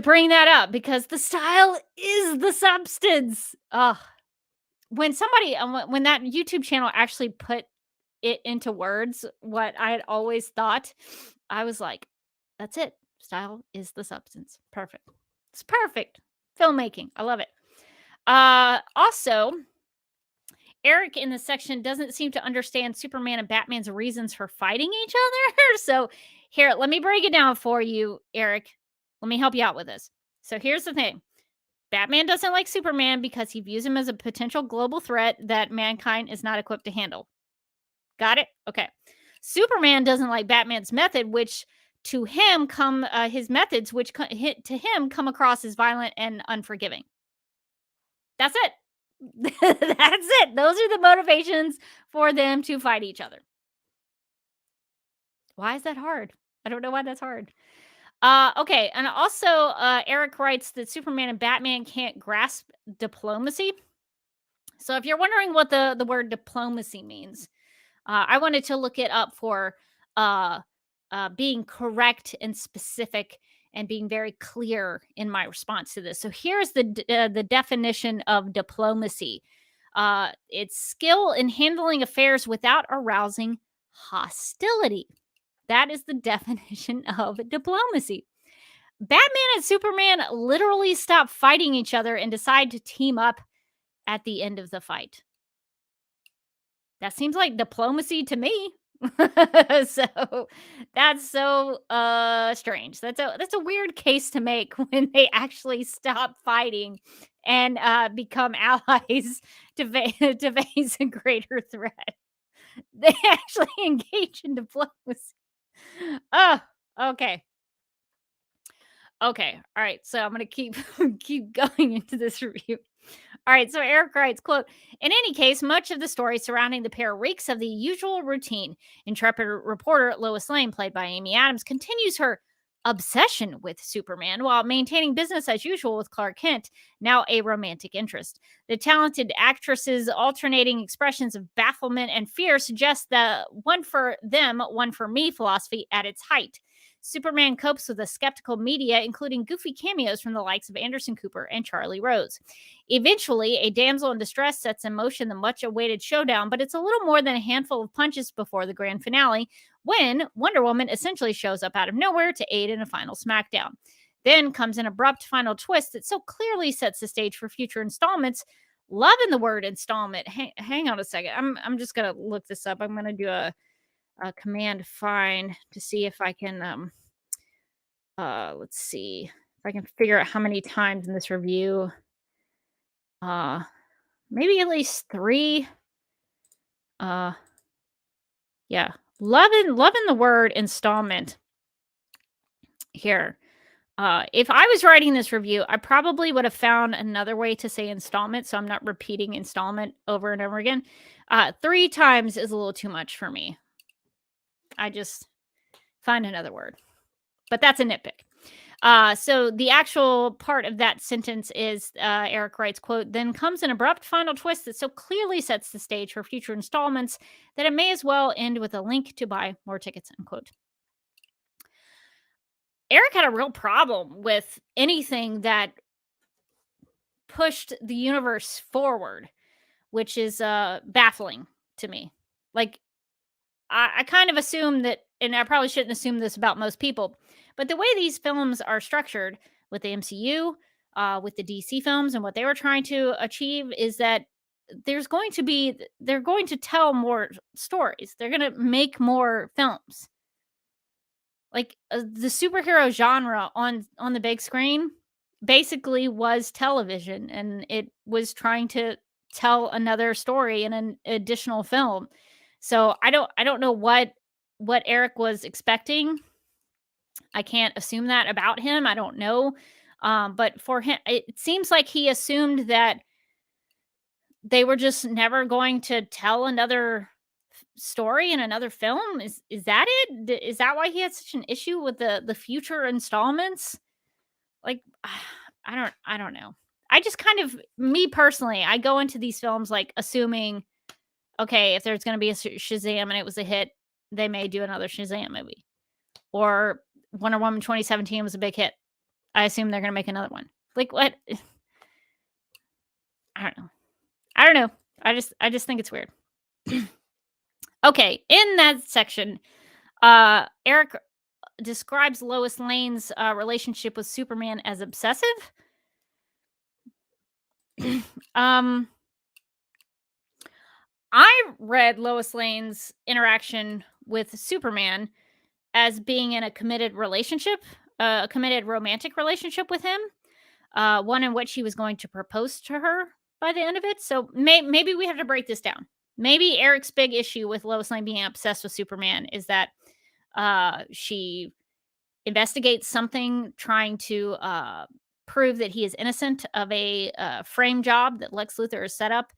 bring that up, because the style is the substance. When somebody, when that YouTube channel actually put it into words, what I had always thought, I was like, that's it. Style is the substance. Perfect. It's perfect. Filmmaking. I love it. Also, Eric in this section doesn't seem to understand Superman and Batman's reasons for fighting each other. So here, let me break it down for you, Eric. Let me help you out with this. So here's the thing. Batman doesn't like Superman because he views him as a potential global threat that mankind is not equipped to handle. Got it? Okay. Superman doesn't like Batman's method, which to him come his methods, which to him come across as violent and unforgiving. That's it. That's it. Those are the motivations for them to fight each other. Why is that hard? I don't know why that's hard. Okay. And also, Eric writes that Superman and Batman can't grasp diplomacy. So if you're wondering what the word diplomacy means, I wanted to look it up for being correct and specific and being very clear in my response to this. So here's the definition of diplomacy. It's skill in handling affairs without arousing hostility. That is the definition of diplomacy. Batman and Superman literally stop fighting each other and decide to team up at the end of the fight. That seems like diplomacy to me. So that's so strange. That's a weird case to make when they actually stop fighting and become allies to face a greater threat. They actually engage in diplomacy. Oh, okay. Okay. All right. So I'm gonna keep going into this review. All right, so Eric writes, quote, in any case, much of the story surrounding the pair reeks of the usual routine. Intrepid reporter Lois Lane, played by Amy Adams, continues her obsession with Superman while maintaining business as usual with Clark Kent, now a romantic interest. The talented actress's alternating expressions of bafflement and fear suggest the one for them, one for me philosophy at its height. Superman copes with a skeptical media, including goofy cameos from the likes of Anderson Cooper and Charlie Rose. Eventually, a damsel in distress sets in motion the much-awaited showdown, but it's a little more than a handful of punches before the grand finale, when Wonder Woman essentially shows up out of nowhere to aid in a final smackdown. Then comes an abrupt final twist that so clearly sets the stage for future installments. Loving the word installment. Hang on a second. I'm just gonna look this up. I'm gonna do a command find to see if I can let's see if I can figure out how many times in this review. Maybe at least 3. Yeah. Loving the word installment here. If I was writing this review, I probably would have found another way to say installment, so I'm not repeating installment over and over again. 3 times is a little too much for me. I just find another word. But that's a nitpick. So the actual part of that sentence is, Eric writes, quote, "Then comes an abrupt final twist that so clearly sets the stage for future installments that it may as well end with a link to buy more tickets," unquote. Eric had a real problem with anything that pushed the universe forward, which is baffling to me. Like, I kind of assume that, and I probably shouldn't assume this about most people, but the way these films are structured with the MCU, with the DC films, and what they were trying to achieve is that they're going to tell more stories. They're going to make more films. Like, the superhero genre on the big screen basically was television, and it was trying to tell another story in an additional film. So I don't know what Eric was expecting. I can't assume that about him. I don't know. But for him, it seems like he assumed that they were just never going to tell another story in another film. Is that it? Is that why he had such an issue with the future installments? Like, I don't know. I just kind of, me personally, I go into these films like assuming, okay, if there's going to be a Shazam and it was a hit, they may do another Shazam movie. Or Wonder Woman 2017 was a big hit. I assume they're going to make another one. Like, what? I don't know. I don't know. I just think it's weird. Okay, in that section, Eric describes Lois Lane's relationship with Superman as obsessive. I read Lois Lane's interaction with Superman as being in a committed relationship, a committed romantic relationship with him, one in which he was going to propose to her by the end of it. So maybe we have to break this down. Maybe Eric's big issue with Lois Lane being obsessed with Superman is that she investigates something trying to prove that he is innocent of a frame job that Lex Luthor has set up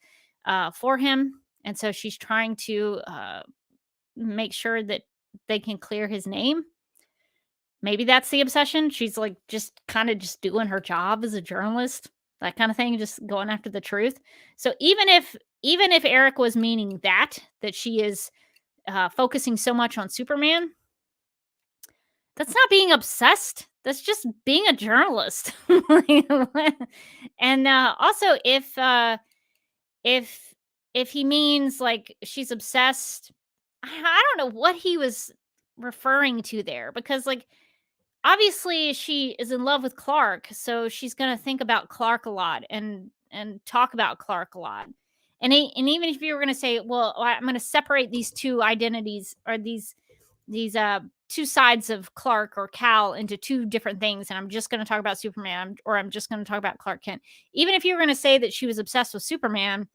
for him. And so she's trying to make sure that they can clear his name. Maybe that's the obsession. She's like just kind of just doing her job as a journalist, that kind of thing, just going after the truth. So even if Eric was meaning that she is focusing so much on Superman, that's not being obsessed. That's just being a journalist. And also, if he means like she's obsessed, I don't know what he was referring to there, because like obviously she is in love with Clark, so she's going to think about Clark a lot and talk about Clark a lot. And even if you were going to say, well, I'm going to separate these two identities, or these two sides of Clark or Cal, into two different things, and I'm just going to talk about Superman, or I'm just going to talk about Clark Kent. Even if you were going to say that she was obsessed with Superman,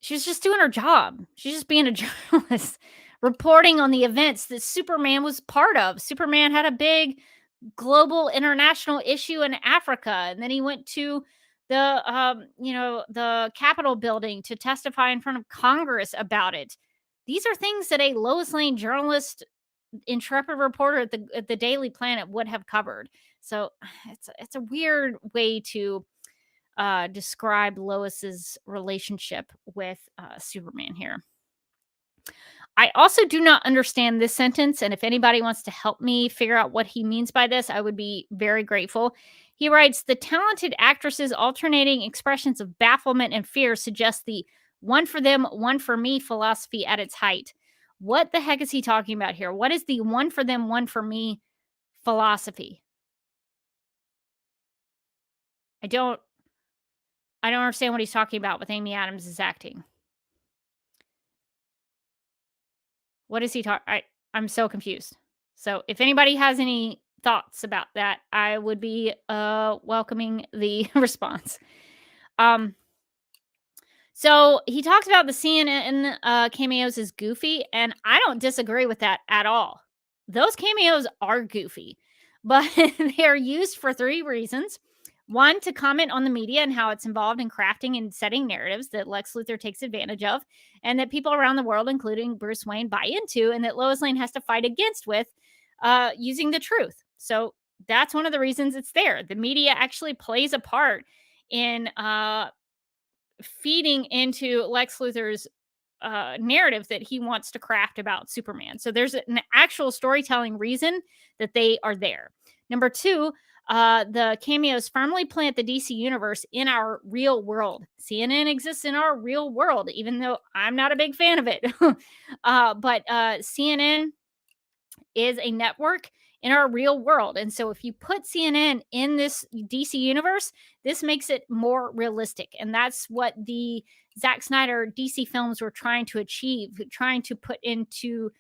she's just doing her job. She's just being a journalist, reporting on the events that Superman was part of. Superman had a big global international issue in Africa, and then he went to the Capitol building to testify in front of Congress about it. These are things that a Lois Lane journalist, intrepid reporter at the Daily Planet would have covered. So it's a weird way to describe Lois's relationship with Superman here. I also do not understand this sentence, and if anybody wants to help me figure out what he means by this, I would be very grateful. He writes, "The talented actress's alternating expressions of bafflement and fear suggest the one for them, one for me philosophy at its height." What the heck is he talking about here? What is the one for them, one for me philosophy. I don't I don't understand what he's talking about with Amy Adams' acting. What is he talking? I'm so confused. So if anybody has any thoughts about that, I would be welcoming the response. Um so he talks about the CNN cameos as goofy, and I don't disagree with that at all. Those cameos are goofy, but they're used for three reasons. One, to comment on the media and how it's involved in crafting and setting narratives that Lex Luthor takes advantage of, and that people around the world, including Bruce Wayne, buy into, and that Lois Lane has to fight against with using the truth. So that's one of the reasons it's there. The media actually plays a part in feeding into Lex Luthor's narrative that he wants to craft about Superman. So there's an actual storytelling reason that they are there. Number two, the cameos firmly plant the DC universe in our real world. CNN exists in our real world, even though I'm not a big fan of it. But CNN is a network in our real world. And so if you put CNN in this DC universe, this makes it more realistic. And that's what the Zack Snyder DC films were trying to achieve, trying to put into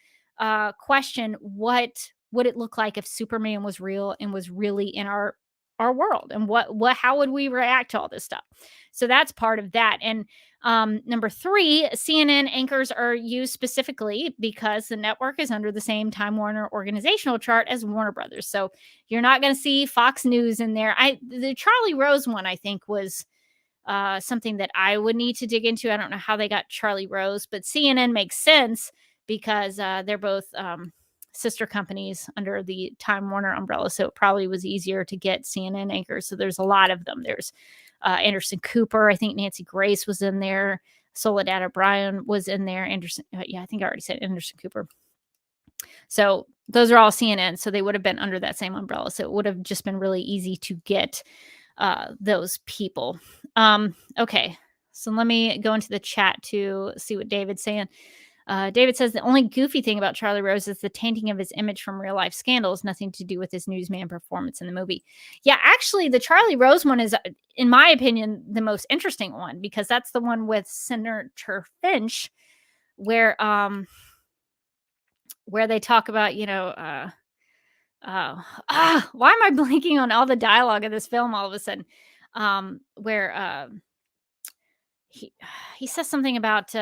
question what would it look like if Superman was real and was really in our world, and what how would we react to all this stuff. So that's part of that. And number three, CNN anchors are used specifically because the network is under the same Time Warner organizational chart as Warner Brothers. So you're not going to see Fox News in there. The Charlie Rose one, I think, was something that I would need to dig into. I don't know how they got Charlie Rose, but CNN makes sense because they're both sister companies under the Time Warner umbrella. So it probably was easier to get CNN anchors. So there's a lot of them. There's Anderson Cooper. I think Nancy Grace was in there. Soledad O'Brien was in there. Anderson. Yeah, I think I already said Anderson Cooper. So those are all CNN. So they would have been under that same umbrella. So it would have just been really easy to get those people. Okay. So let me go into the chat to see what David's saying. David says the only goofy thing about Charlie Rose is the tainting of his image from real life scandals, nothing to do with his newsman performance in the movie. Yeah, actually, the Charlie Rose one is, in my opinion, the most interesting one because that's the one with Senator Finch, where they talk about, why am I blanking on all the dialogue of this film all of a sudden? Where he says something about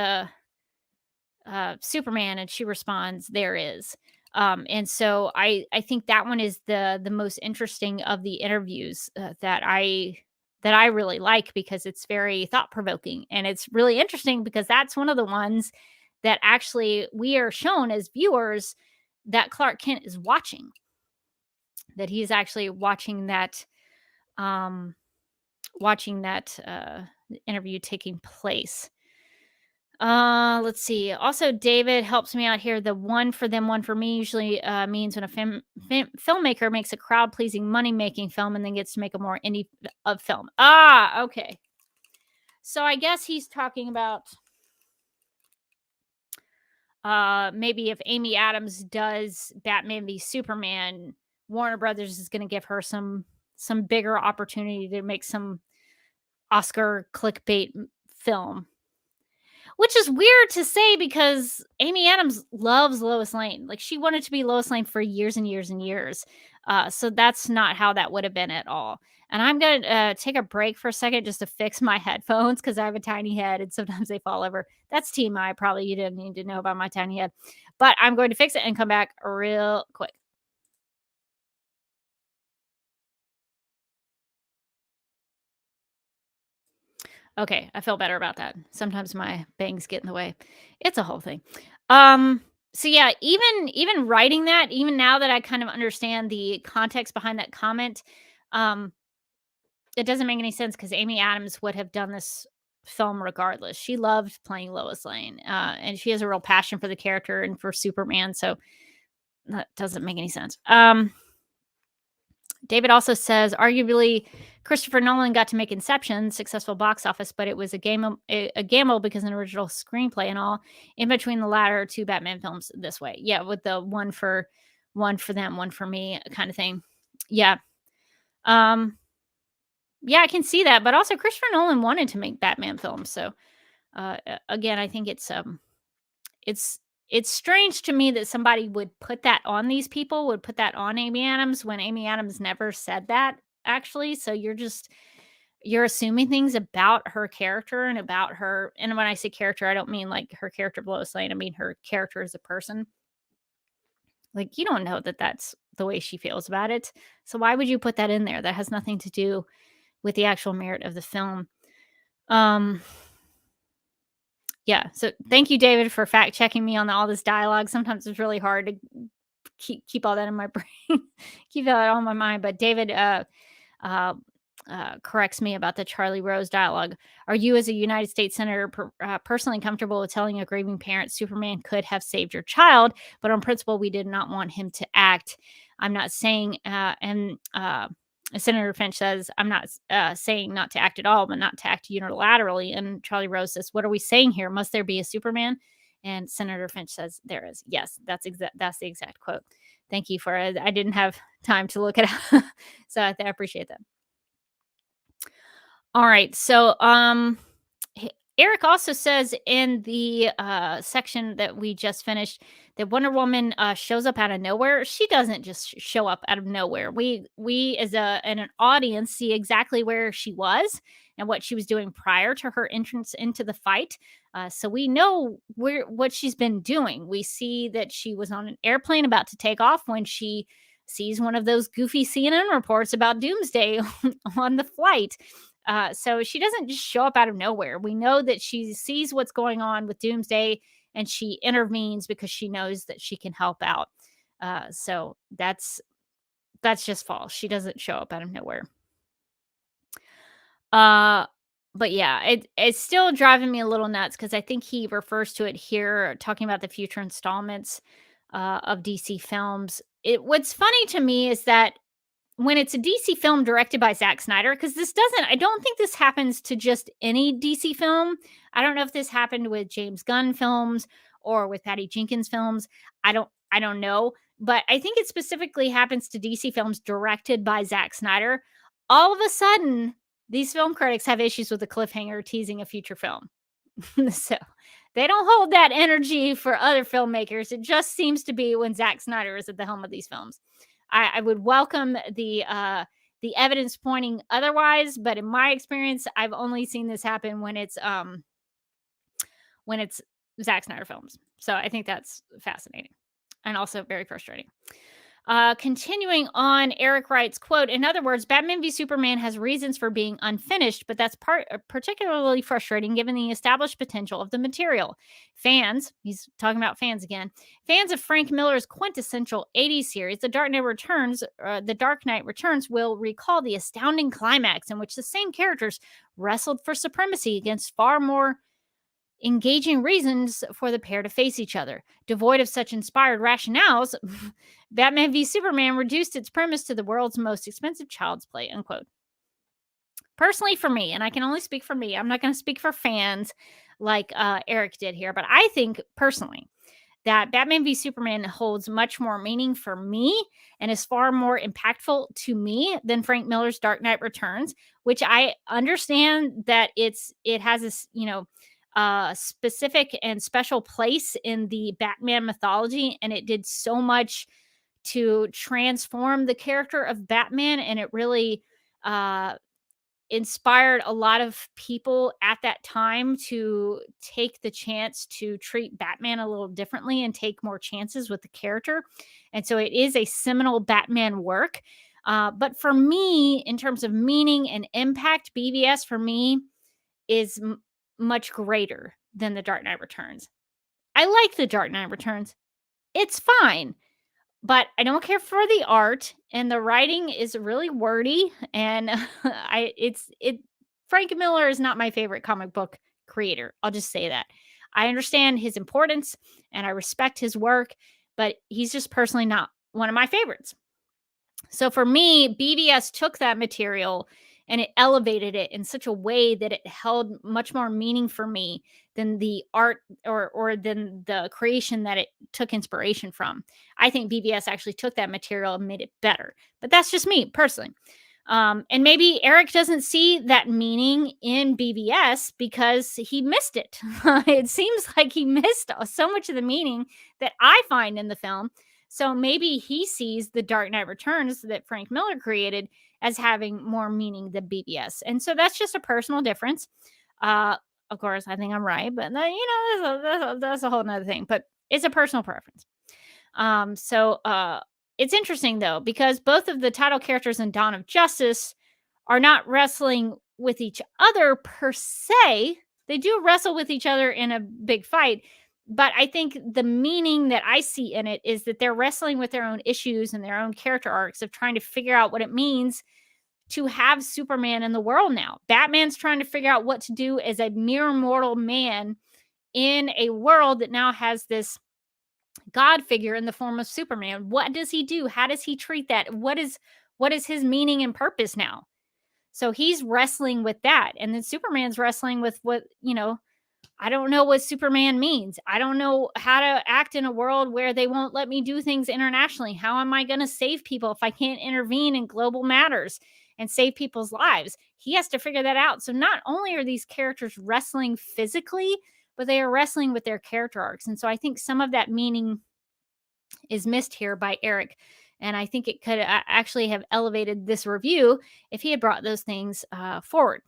Superman, and she responds, "There is." And so I think that one is the most interesting of the interviews that I really like because it's very thought provoking, and it's really interesting because that's one of the ones that actually we are shown as viewers that Clark Kent is watching, that he's actually watching that interview taking place. Let's see. Also, David helps me out here. The one for them, one for me usually means when a filmmaker makes a crowd-pleasing, money-making film and then gets to make a more indie film. Ah, okay. So I guess he's talking about maybe if Amy Adams does Batman v Superman, Warner Brothers is going to give her some bigger opportunity to make some Oscar clickbait film. Which is weird to say because Amy Adams loves Lois Lane. Like, she wanted to be Lois Lane for years and years and years. So that's not how that would have been at all. And I'm going to take a break for a second just to fix my headphones because I have a tiny head and sometimes they fall over. That's TMI. Probably you didn't need to know about my tiny head. But I'm going to fix it and come back real quick. Okay, I feel better about that. Sometimes my bangs get in the way. It's a whole thing. So yeah, even writing that, even now that I kind of understand the context behind that comment, it doesn't make any sense because Amy Adams would have done this film regardless. She loved playing Lois Lane, and she has a real passion for the character and for Superman. So that doesn't make any sense. David also says, arguably, Christopher Nolan got to make Inception, successful box office, but it was a gamble because an original screenplay and all in between the latter two Batman films this way. Yeah, with the one for one for them, one for me kind of thing. Yeah. Um, yeah, I can see that. But also Christopher Nolan wanted to make Batman films. So again, I think it's it's strange to me that somebody would put that on these people, would put that on Amy Adams when Amy Adams never said that actually. So you're assuming things about her character and about her. And when I say character, I don't mean like her character Lois Lane. I mean her character as a person. Like you don't know that that's the way she feels about it. So why would you put that in there? That has nothing to do with the actual merit of the film. Um yeah, so thank you, David, for fact checking me on all this dialogue. Sometimes it's really hard to keep all that in my brain, keep that on my mind. But David uh, corrects me about the Charlie Rose dialogue. Are you, as a United States senator, personally comfortable with telling a grieving parent Superman could have saved your child, but on principle, we did not want him to act? I'm not saying, and Senator Finch says, I'm not saying not to act at all, but not to act unilaterally. And Charlie Rose says, what are we saying here? Must there be a Superman? And Senator Finch says, there is. Yes, that's the exact quote. Thank you for it. I didn't have time to look it up. So I appreciate that. All right. So Eric also says in the section that we just finished that Wonder Woman shows up out of nowhere. She doesn't just show up out of nowhere. We as an audience see exactly where she was and what she was doing prior to her entrance into the fight. So we know what she's been doing. We see that she was on an airplane about to take off when she sees one of those goofy CNN reports about Doomsday on the flight. So she doesn't just show up out of nowhere. We know that she sees what's going on with Doomsday and she intervenes because she knows that she can help out. So that's just false. She doesn't show up out of nowhere. But yeah, it's still driving me a little nuts because I think he refers to it here, talking about the future installments of DC films. What's funny to me is that when it's a DC film directed by Zack Snyder, because I don't think this happens to just any DC film. I don't know if this happened with James Gunn films or with Patty Jenkins films. I don't know, but I think it specifically happens to DC films directed by Zack Snyder. All of a sudden, these film critics have issues with the cliffhanger teasing a future film. So they don't hold that energy for other filmmakers. It just seems to be when Zack Snyder is at the helm of these films. I would welcome the evidence pointing otherwise, but in my experience, I've only seen this happen when it's Zack Snyder films. So I think that's fascinating and also very frustrating. Continuing on, Eric writes, quote, in other words, Batman v Superman has reasons for being unfinished, but that's particularly frustrating given the established potential of the material. Fans, he's talking about fans again, fans of Frank Miller's quintessential 80s series, The Dark Knight Returns will recall the astounding climax in which the same characters wrestled for supremacy against far more engaging reasons for the pair to face each other. Devoid of such inspired rationales, Batman v Superman reduced its premise to the world's most expensive child's play, unquote. Personally, for me, and I can only speak for me, I'm not going to speak for fans like Eric did here, but I think personally that Batman v Superman holds much more meaning for me and is far more impactful to me than Frank Miller's Dark Knight Returns, which I understand that it has this, specific and special place in the Batman mythology, and it did so much to transform the character of Batman, and it really inspired a lot of people at that time to take the chance to treat Batman a little differently and take more chances with the character. And so it is a seminal Batman work. But for me, in terms of meaning and impact, BVS for me is much greater than The Dark Knight Returns. I like The Dark Knight Returns. It's fine, but I don't care for the art, and the writing is really wordy, and Frank Miller is not my favorite comic book creator. I'll just say that. I understand his importance and I respect his work, but he's just personally not one of my favorites. So for me, BVS took that material and it elevated it in such a way that it held much more meaning for me than the art or than the creation that took inspiration from. I think BVS actually took that material and made it better. But that's just me personally. And maybe Eric doesn't see that meaning in BVS because he missed it. It seems like he missed so much of the meaning that I find in the film. So maybe he sees the Dark Knight Returns that Frank Miller created as having more meaning than BVS. And so that's just a personal difference. Uh, of course, I think I'm right, but that's a whole nother thing. But it's a personal preference. It's interesting though, because both of the title characters in Dawn of Justice are not wrestling with each other per se. They do wrestle with each other in a big fight, but I think the meaning that I see in it is that they're wrestling with their own issues and their own character arcs of trying to figure out what it means to have Superman in the world now. Batman's trying to figure out what to do as a mere mortal man in a world that now has this God figure in the form of Superman. What does he do? How does he treat that? What is his meaning and purpose now? So he's wrestling with that. And then Superman's wrestling with what, I don't know what Superman means. I don't know how to act in a world where they won't let me do things internationally. How am I going to save people if I can't intervene in global matters and save people's lives? He has to figure that out. So not only are these characters wrestling physically, but they are wrestling with their character arcs. And so I think some of that meaning is missed here by Eric. And I think it could actually have elevated this review if he had brought those things forward.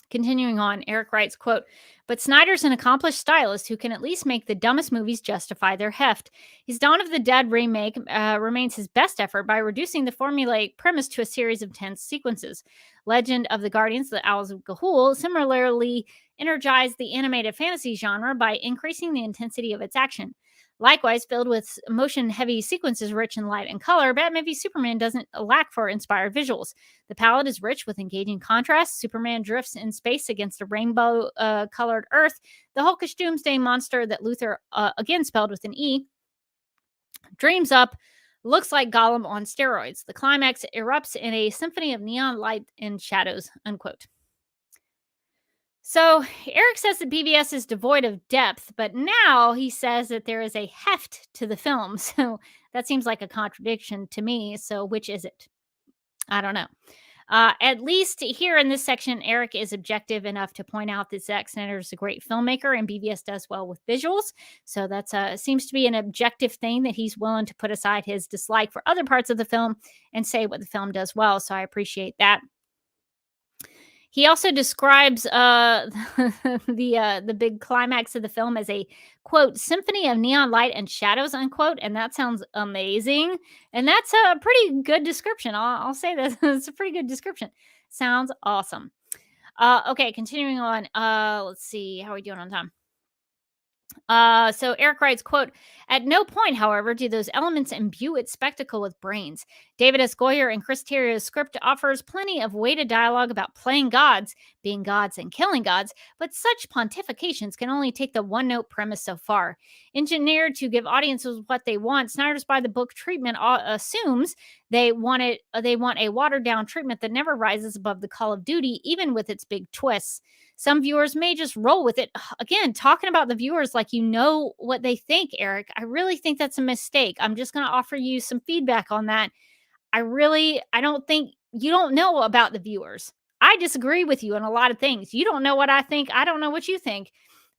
Continuing on, Eric writes, quote, "But Snyder's an accomplished stylist who can at least make the dumbest movies justify their heft. His Dawn of the Dead remake remains his best effort by reducing the formulaic premise to a series of tense sequences. Legend of the Guardians, the Owls of Ga'Hoole, similarly energized the animated fantasy genre by increasing the intensity of its action. Likewise, filled with emotion-heavy sequences rich in light and color, Batman v Superman doesn't lack for inspired visuals. The palette is rich with engaging contrasts. Superman drifts in space against a rainbow-colored Earth. The Hulkish doomsday monster that Luthor, again spelled with an E, dreams up, looks like Gollum on steroids. The climax erupts in a symphony of neon light and shadows," unquote. So Eric says that BVS is devoid of depth, but now he says that there is a heft to the film. So that seems like a contradiction to me. So which is it? I don't know. At least here in this section, Eric is objective enough to point out that Zack Snyder is a great filmmaker and BVS does well with visuals. So that's seems to be an objective thing that he's willing to put aside his dislike for other parts of the film and say what the film does well. So I appreciate that. He also describes the big climax of the film as a, quote, "symphony of neon light and shadows," unquote, and that sounds amazing. And that's a pretty good description. I'll say this. It's a pretty good description. Sounds awesome. Okay, continuing on. Let's see. How are we doing on time? So Eric writes, quote, "At no point, however, do those elements imbue its spectacle with brains. David S. Goyer and Chris Terrier's script offers plenty of weighted dialogue about playing gods, being gods, and killing gods, but such pontifications can only take the one-note premise so far. Engineered to give audiences what they want, Snyder's by-the-book treatment assumes they want a watered-down treatment that never rises above the Call of Duty, even with its big twists. Some viewers may just roll with it." Again, talking about the viewers like you know what they think, Eric. I really think that's a mistake. I'm just going to offer you some feedback on that. I don't think you don't know about the viewers. I disagree with you on a lot of things. You don't know what I think. I don't know what you think.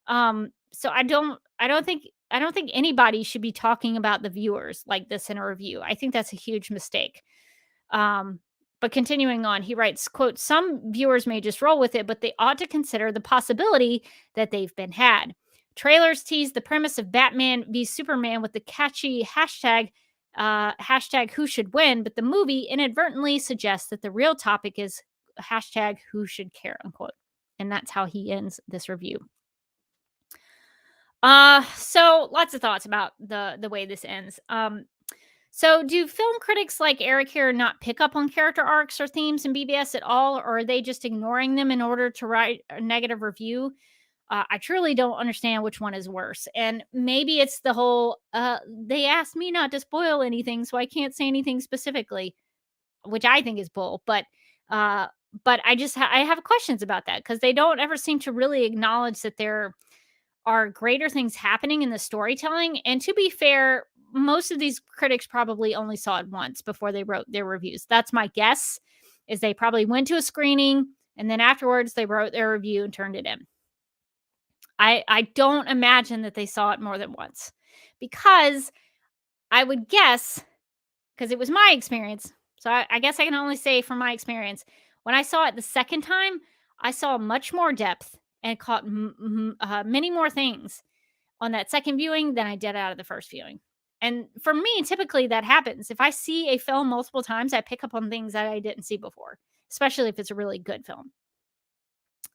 So I don't think anybody should be talking about the viewers like this in a review. I think that's a huge mistake. But continuing on, he writes, quote, "Some viewers may just roll with it, but they ought to consider the possibility that they've been had. Trailers tease the premise of Batman v Superman with the catchy hashtag who should win, but the movie inadvertently suggests that the real topic is hashtag who should care," unquote. And that's how he ends this review. So lots of thoughts about the way this ends. So do film critics like Eric here not pick up on character arcs or themes in BVS at all, or are they just ignoring them in order to write a negative review? I truly don't understand which one is worse. And maybe it's the whole, they asked me not to spoil anything, so I can't say anything specifically, which I think is bull. But I have questions about that because they don't ever seem to really acknowledge that there are greater things happening in the storytelling. And to be fair, most of these critics probably only saw it once before they wrote their reviews. That's my guess, is they probably went to a screening and then afterwards they wrote their review and turned it in. I don't imagine that they saw it more than once, because I would guess, because it was my experience. So I guess I can only say from my experience, when I saw it the second time, I saw much more depth and caught many more things on that second viewing than I did out of the first viewing. And for me, typically that happens. If I see a film multiple times, I pick up on things that I didn't see before, especially if it's a really good film.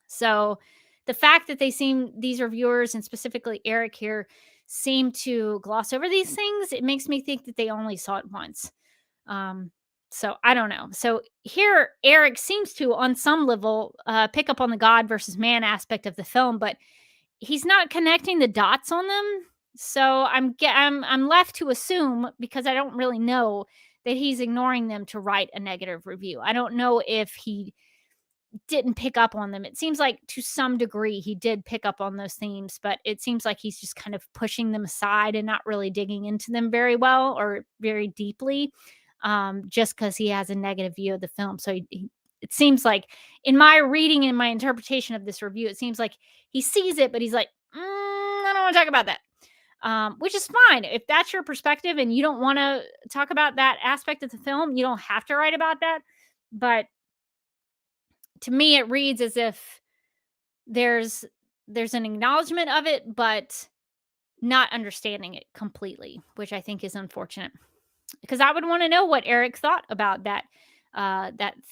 So the fact that these reviewers, and specifically Eric here, seem to gloss over these things, it makes me think that they only saw it once. So I don't know. So here, Eric seems to, on some level, pick up on the God versus man aspect of the film, but he's not connecting the dots on them. So I'm left to assume, because I don't really know, that he's ignoring them to write a negative review. I don't know if he didn't pick up on them. It seems like to some degree he did pick up on those themes, but it seems like he's just kind of pushing them aside and not really digging into them very well or very deeply, just because he has a negative view of the film. So it seems like, in my reading and my interpretation of this review, it seems like he sees it, but he's like, I don't want to talk about that. Which is fine. If that's your perspective and you don't want to talk about that aspect of the film, you don't have to write about that. But to me, it reads as if there's an acknowledgement of it, but not understanding it completely, which I think is unfortunate, because I would want to know what Eric thought about that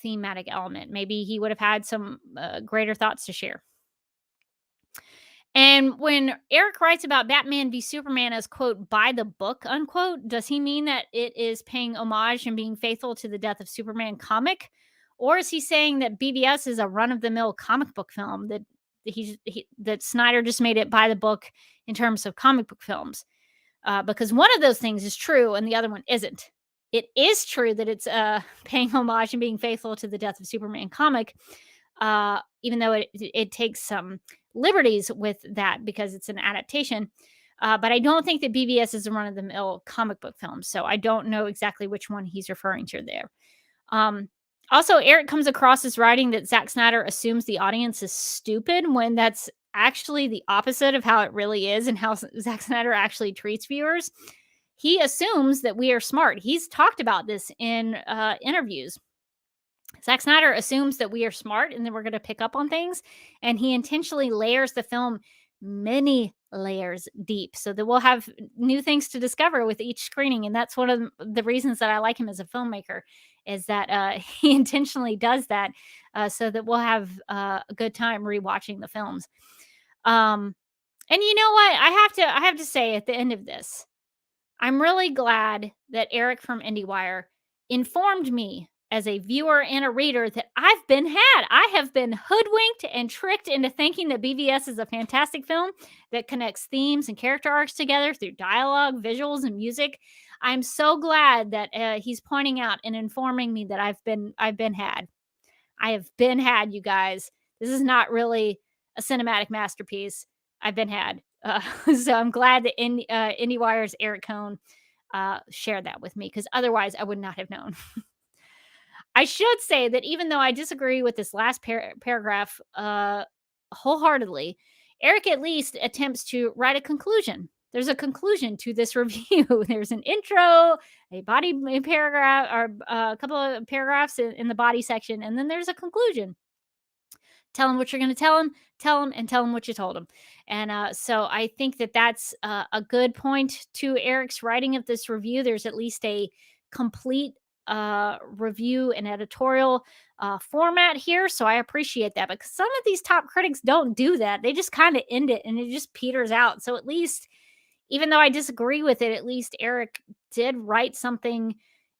thematic element. Maybe he would have had some greater thoughts to share. And when Eric writes about Batman v Superman as, quote, by the book, unquote, does he mean that it is paying homage and being faithful to the Death of Superman comic? Or is he saying that BVS is a run-of-the-mill comic book film, that that Snyder just made it by the book in terms of comic book films? Because one of those things is true and the other one isn't. It is true that it's paying homage and being faithful to the Death of Superman comic, even though it takes some liberties with that because it's an adaptation. But I don't think that BVS is a run-of-the-mill comic book film. So I don't know exactly which one he's referring to there. Also, Eric comes across as writing that Zack Snyder assumes the audience is stupid, when that's actually the opposite of how it really is and how Zack Snyder actually treats viewers. He assumes that we are smart. He's talked about this in interviews. Zack Snyder assumes that we are smart and that we're going to pick up on things, and he intentionally layers the film many layers deep so that we'll have new things to discover with each screening. And that's one of the reasons that I like him as a filmmaker, is that he intentionally does that so that we'll have a good time rewatching the films. And you know what? I have to say at the end of this, I'm really glad that Eric from IndieWire informed me as a viewer and a reader that I've been had. I have been hoodwinked and tricked into thinking that BVS is a fantastic film that connects themes and character arcs together through dialogue, visuals, and music. I'm so glad that he's pointing out and informing me that I've been had. I have been had, you guys. This is not really a cinematic masterpiece. I've been had. So I'm glad that IndieWire's Eric Kohn shared that with me, because otherwise I would not have known. I should say that even though I disagree with this last paragraph wholeheartedly, Eric at least attempts to write a conclusion. There's a conclusion to this review. There's an intro, a body paragraph, or a couple of paragraphs in the body section, and then there's a conclusion. Tell him what you're going to tell him, and tell him what you told him. And so I think that that's a good point to Eric's writing of this review. There's at least a complete review and editorial format here. So I appreciate that, because some of these top critics don't do that. They just kind of end it and it just peters out. So at least, even though I disagree with it, at least Eric did write something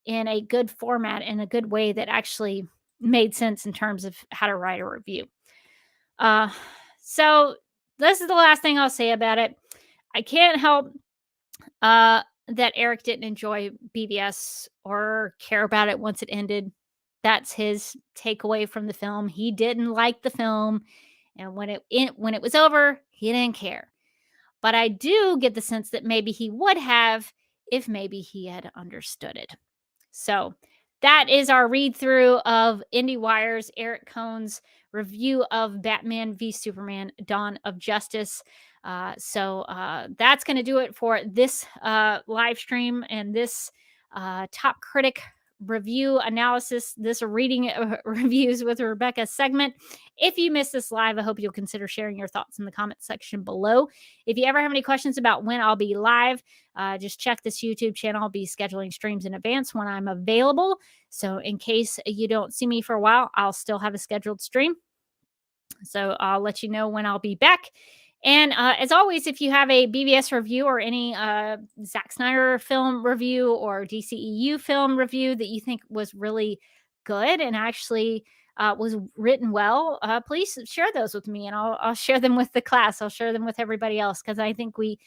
in a good format, in a good way that actually made sense in terms of how to write a review. So this is the last thing I'll say about it. I can't help that Eric didn't enjoy BVS or care about it once it ended. That's his takeaway from the film. He didn't like the film, and when it was over, he didn't care. but I do get the sense that maybe he would have if maybe he had understood it. So that is our read through of IndieWire's Eric Kohn's review of Batman v Superman: Dawn of Justice. So that's going to do it for this live stream and this top critic review analysis, this reading reviews with Rebecca segment. If you missed this live, I hope you'll consider sharing your thoughts in the comment section below. If you ever have any questions about when I'll be live, just check this YouTube channel. I'll be scheduling streams in advance when I'm available. So in case you don't see me for a while, I'll still have a scheduled stream. So I'll let you know when I'll be back. And as always, if you have a BVS review or any Zack Snyder film review or DCEU film review that you think was really good and actually was written well, please share those with me, and I'll share them with the class. I'll share them with everybody else, because I think we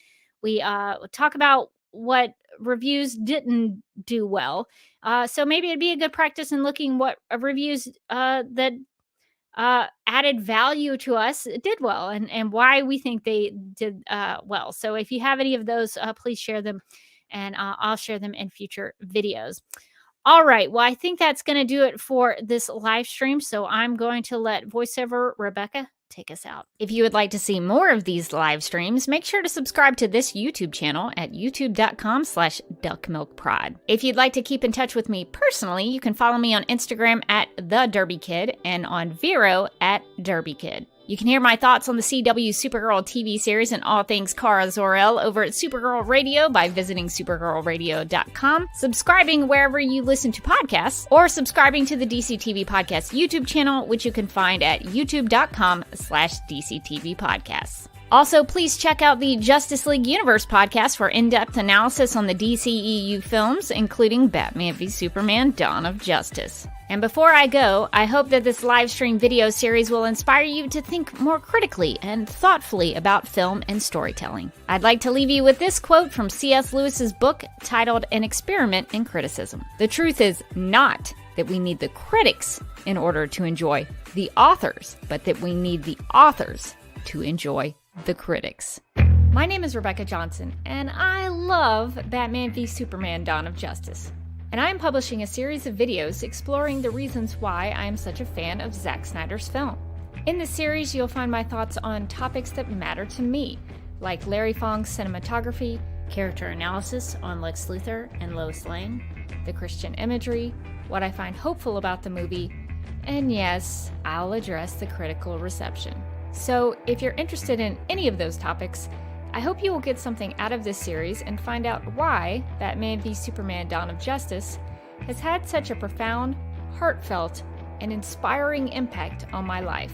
talk about what reviews didn't do well. So maybe it'd be a good practice in looking what reviews that added value to us did well, and why we think they did well. So if you have any of those, please share them, and I'll share them in future videos. All right. Well, I think that's going to do it for this live stream. So I'm going to let voiceover Rebecca take us out. If you would like to see more of these live streams, make sure to subscribe to this YouTube channel at youtube.com/duckmilkprod. If you'd like to keep in touch with me personally, you can follow me on Instagram at The Derby Kid and on Vero at Derby Kid. You can hear my thoughts on the CW Supergirl TV series and all things Kara Zor-El over at Supergirl Radio by visiting supergirlradio.com, subscribing wherever you listen to podcasts, or subscribing to the DC TV Podcast YouTube channel, which you can find at youtube.com/DCTV Podcasts. Also, please check out the Justice League Universe podcast for in-depth analysis on the DCEU films, including Batman v Superman: Dawn of Justice. And before I go, I hope that this live stream video series will inspire you to think more critically and thoughtfully about film and storytelling. I'd like to leave you with this quote from C.S. Lewis's book titled An Experiment in Criticism. The truth is not that we need the critics in order to enjoy the authors, but that we need the authors to enjoy the critics. My name is Rebecca Johnson, and I love Batman v Superman: Dawn of Justice. And I am publishing a series of videos exploring the reasons why I am such a fan of Zack Snyder's film. In this series, you'll find my thoughts on topics that matter to me, like Larry Fong's cinematography, character analysis on Lex Luthor and Lois Lane, the Christian imagery, what I find hopeful about the movie, and yes, I'll address the critical reception. So if you're interested in any of those topics, I hope you will get something out of this series and find out why Batman v Superman: Dawn of Justice has had such a profound, heartfelt, and inspiring impact on my life.